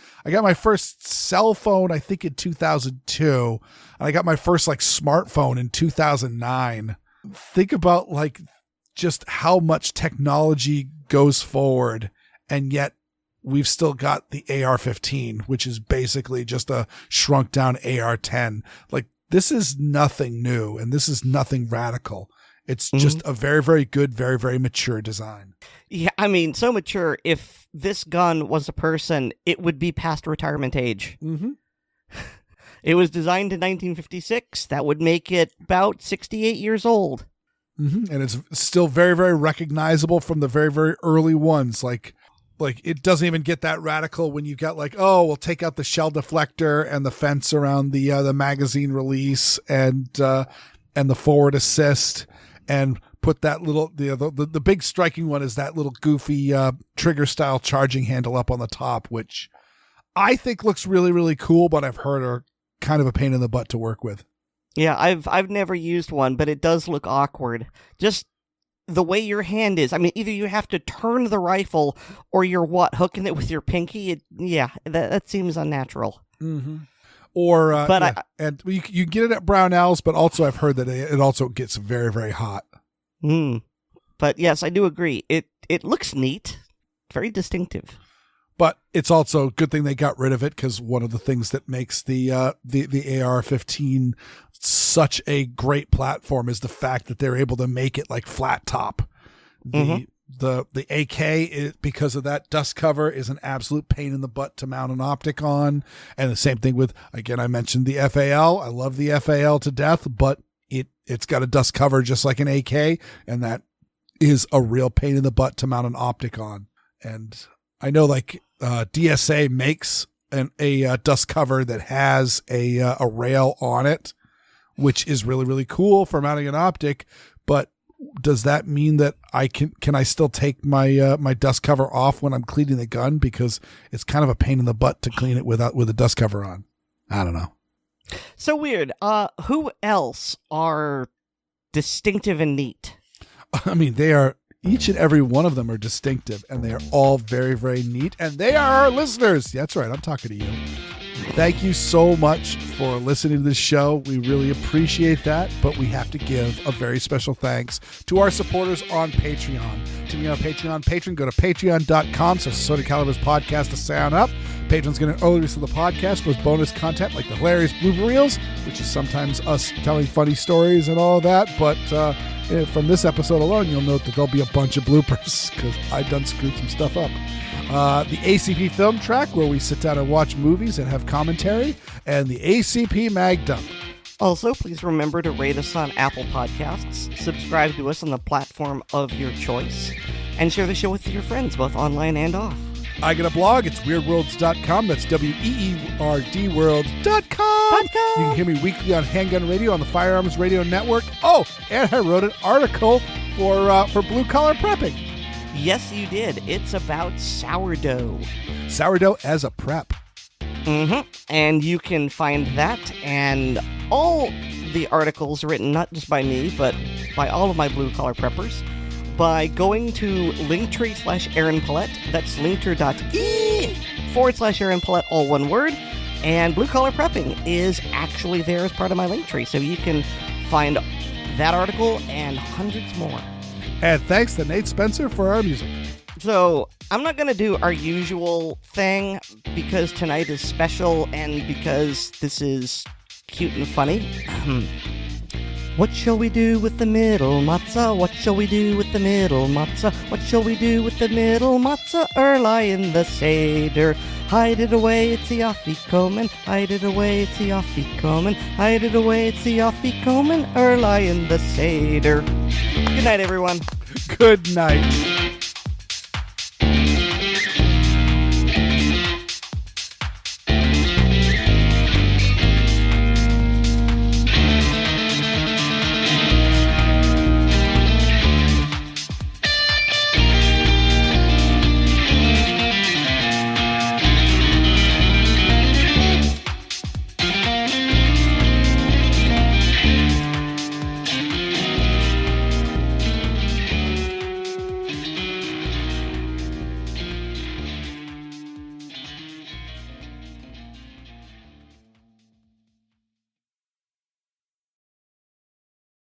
cell phone, I think, in 2002. And I got my first, like, smartphone in 2009. Think about, like, just how much technology goes forward. And yet we've still got the AR-15, which is basically just a shrunk down AR-10. Like, this is nothing new, and this is nothing radical. It's just a very, very good, very, very mature design. Yeah, I mean, so mature, if this gun was a person, it would be past retirement age. Mm-hmm. It was designed in 1956. That would make it about 68 years old. Mm-hmm. And it's still very, very recognizable from the very, very early ones. Like it doesn't even get that radical when you've got, like, oh, we'll take out the shell deflector and the fence around the magazine release and the forward assist, and put that little, the big striking one is that little goofy trigger style charging handle up on the top, which I think looks really, really cool, but I've heard are kind of a pain in the butt to work with. Yeah, I've never used one, but it does look awkward. Just the way your hand is. I mean, either you have to turn the rifle or you're hooking it with your pinky. That seems unnatural. Mm-hmm. Or, and you get it at Brownells, but also I've heard that it also gets very, very hot. But yes, I do agree. It looks neat, very distinctive. But it's also a good thing they got rid of it, because one of the things that makes the AR-15 such a great platform is the fact that they're able to make it like flat top. The AK, because of that dust cover, is an absolute pain in the butt to mount an optic on. And the same thing with, again, I mentioned the FAL. I love the FAL to death, but it's got a dust cover just like an AK, and that is a real pain in the butt to mount an optic on. And I know, like, DSA makes a dust cover that has a rail on it, which is really, really cool for mounting an optic. But does that mean that I can I still take my my dust cover off when I'm cleaning the gun? Because it's kind of a pain in the butt to clean it with a dust cover on. I don't know. So weird. Who else are distinctive and neat? I mean, they are, each and every one of them are distinctive, and they are all very, very neat, and they are our listeners. That's right. I'm talking to you. Thank you so much for listening to this show. We really appreciate that, but we have to give a very special thanks to our supporters on Patreon. To be on Patreon, go to patreon.com/Assorted Podcast to sign up. Patreon's going to early release of the podcast with bonus content like the hilarious blooper reels, which is sometimes us telling funny stories and all that, but from this episode alone, you'll note that there'll be a bunch of bloopers because I done screwed some stuff up. The ACP Film Track, where we sit down and watch movies and have commentary, and the ACP Mag Dump. Also, please remember to rate us on Apple Podcasts, subscribe to us on the platform of your choice, and share the show with your friends, both online and off. I got a blog. It's weerdworlds.com. That's WEERD world.com. You can hear me weekly on Handgun Radio on the Firearms Radio Network. Oh, and I wrote an article for Blue Collar Prepping. Yes, you did. It's about sourdough. Sourdough as a prep. Mm-hmm. And you can find that and all the articles written not just by me, but by all of my Blue Collar Preppers by going to linktree/Aaron Paulette. That's linktree.ee/Aaron Paulette, all one word. And Blue Collar Prepping is actually there as part of my Linktree, so you can find that article and hundreds more. And thanks to Nate Spencer for our music. So, I'm not going to do our usual thing because tonight is special and because this is cute and funny. What shall we do with the middle matzah? What shall we do with the middle matzah? What shall we do with the middle matzah? Early in the Seder. Hide it away, it's the Afikomen. Hide it away, it's the Afikomen. Hide it away, it's the Afikomen. Early in the Seder. Good night, everyone. Good night.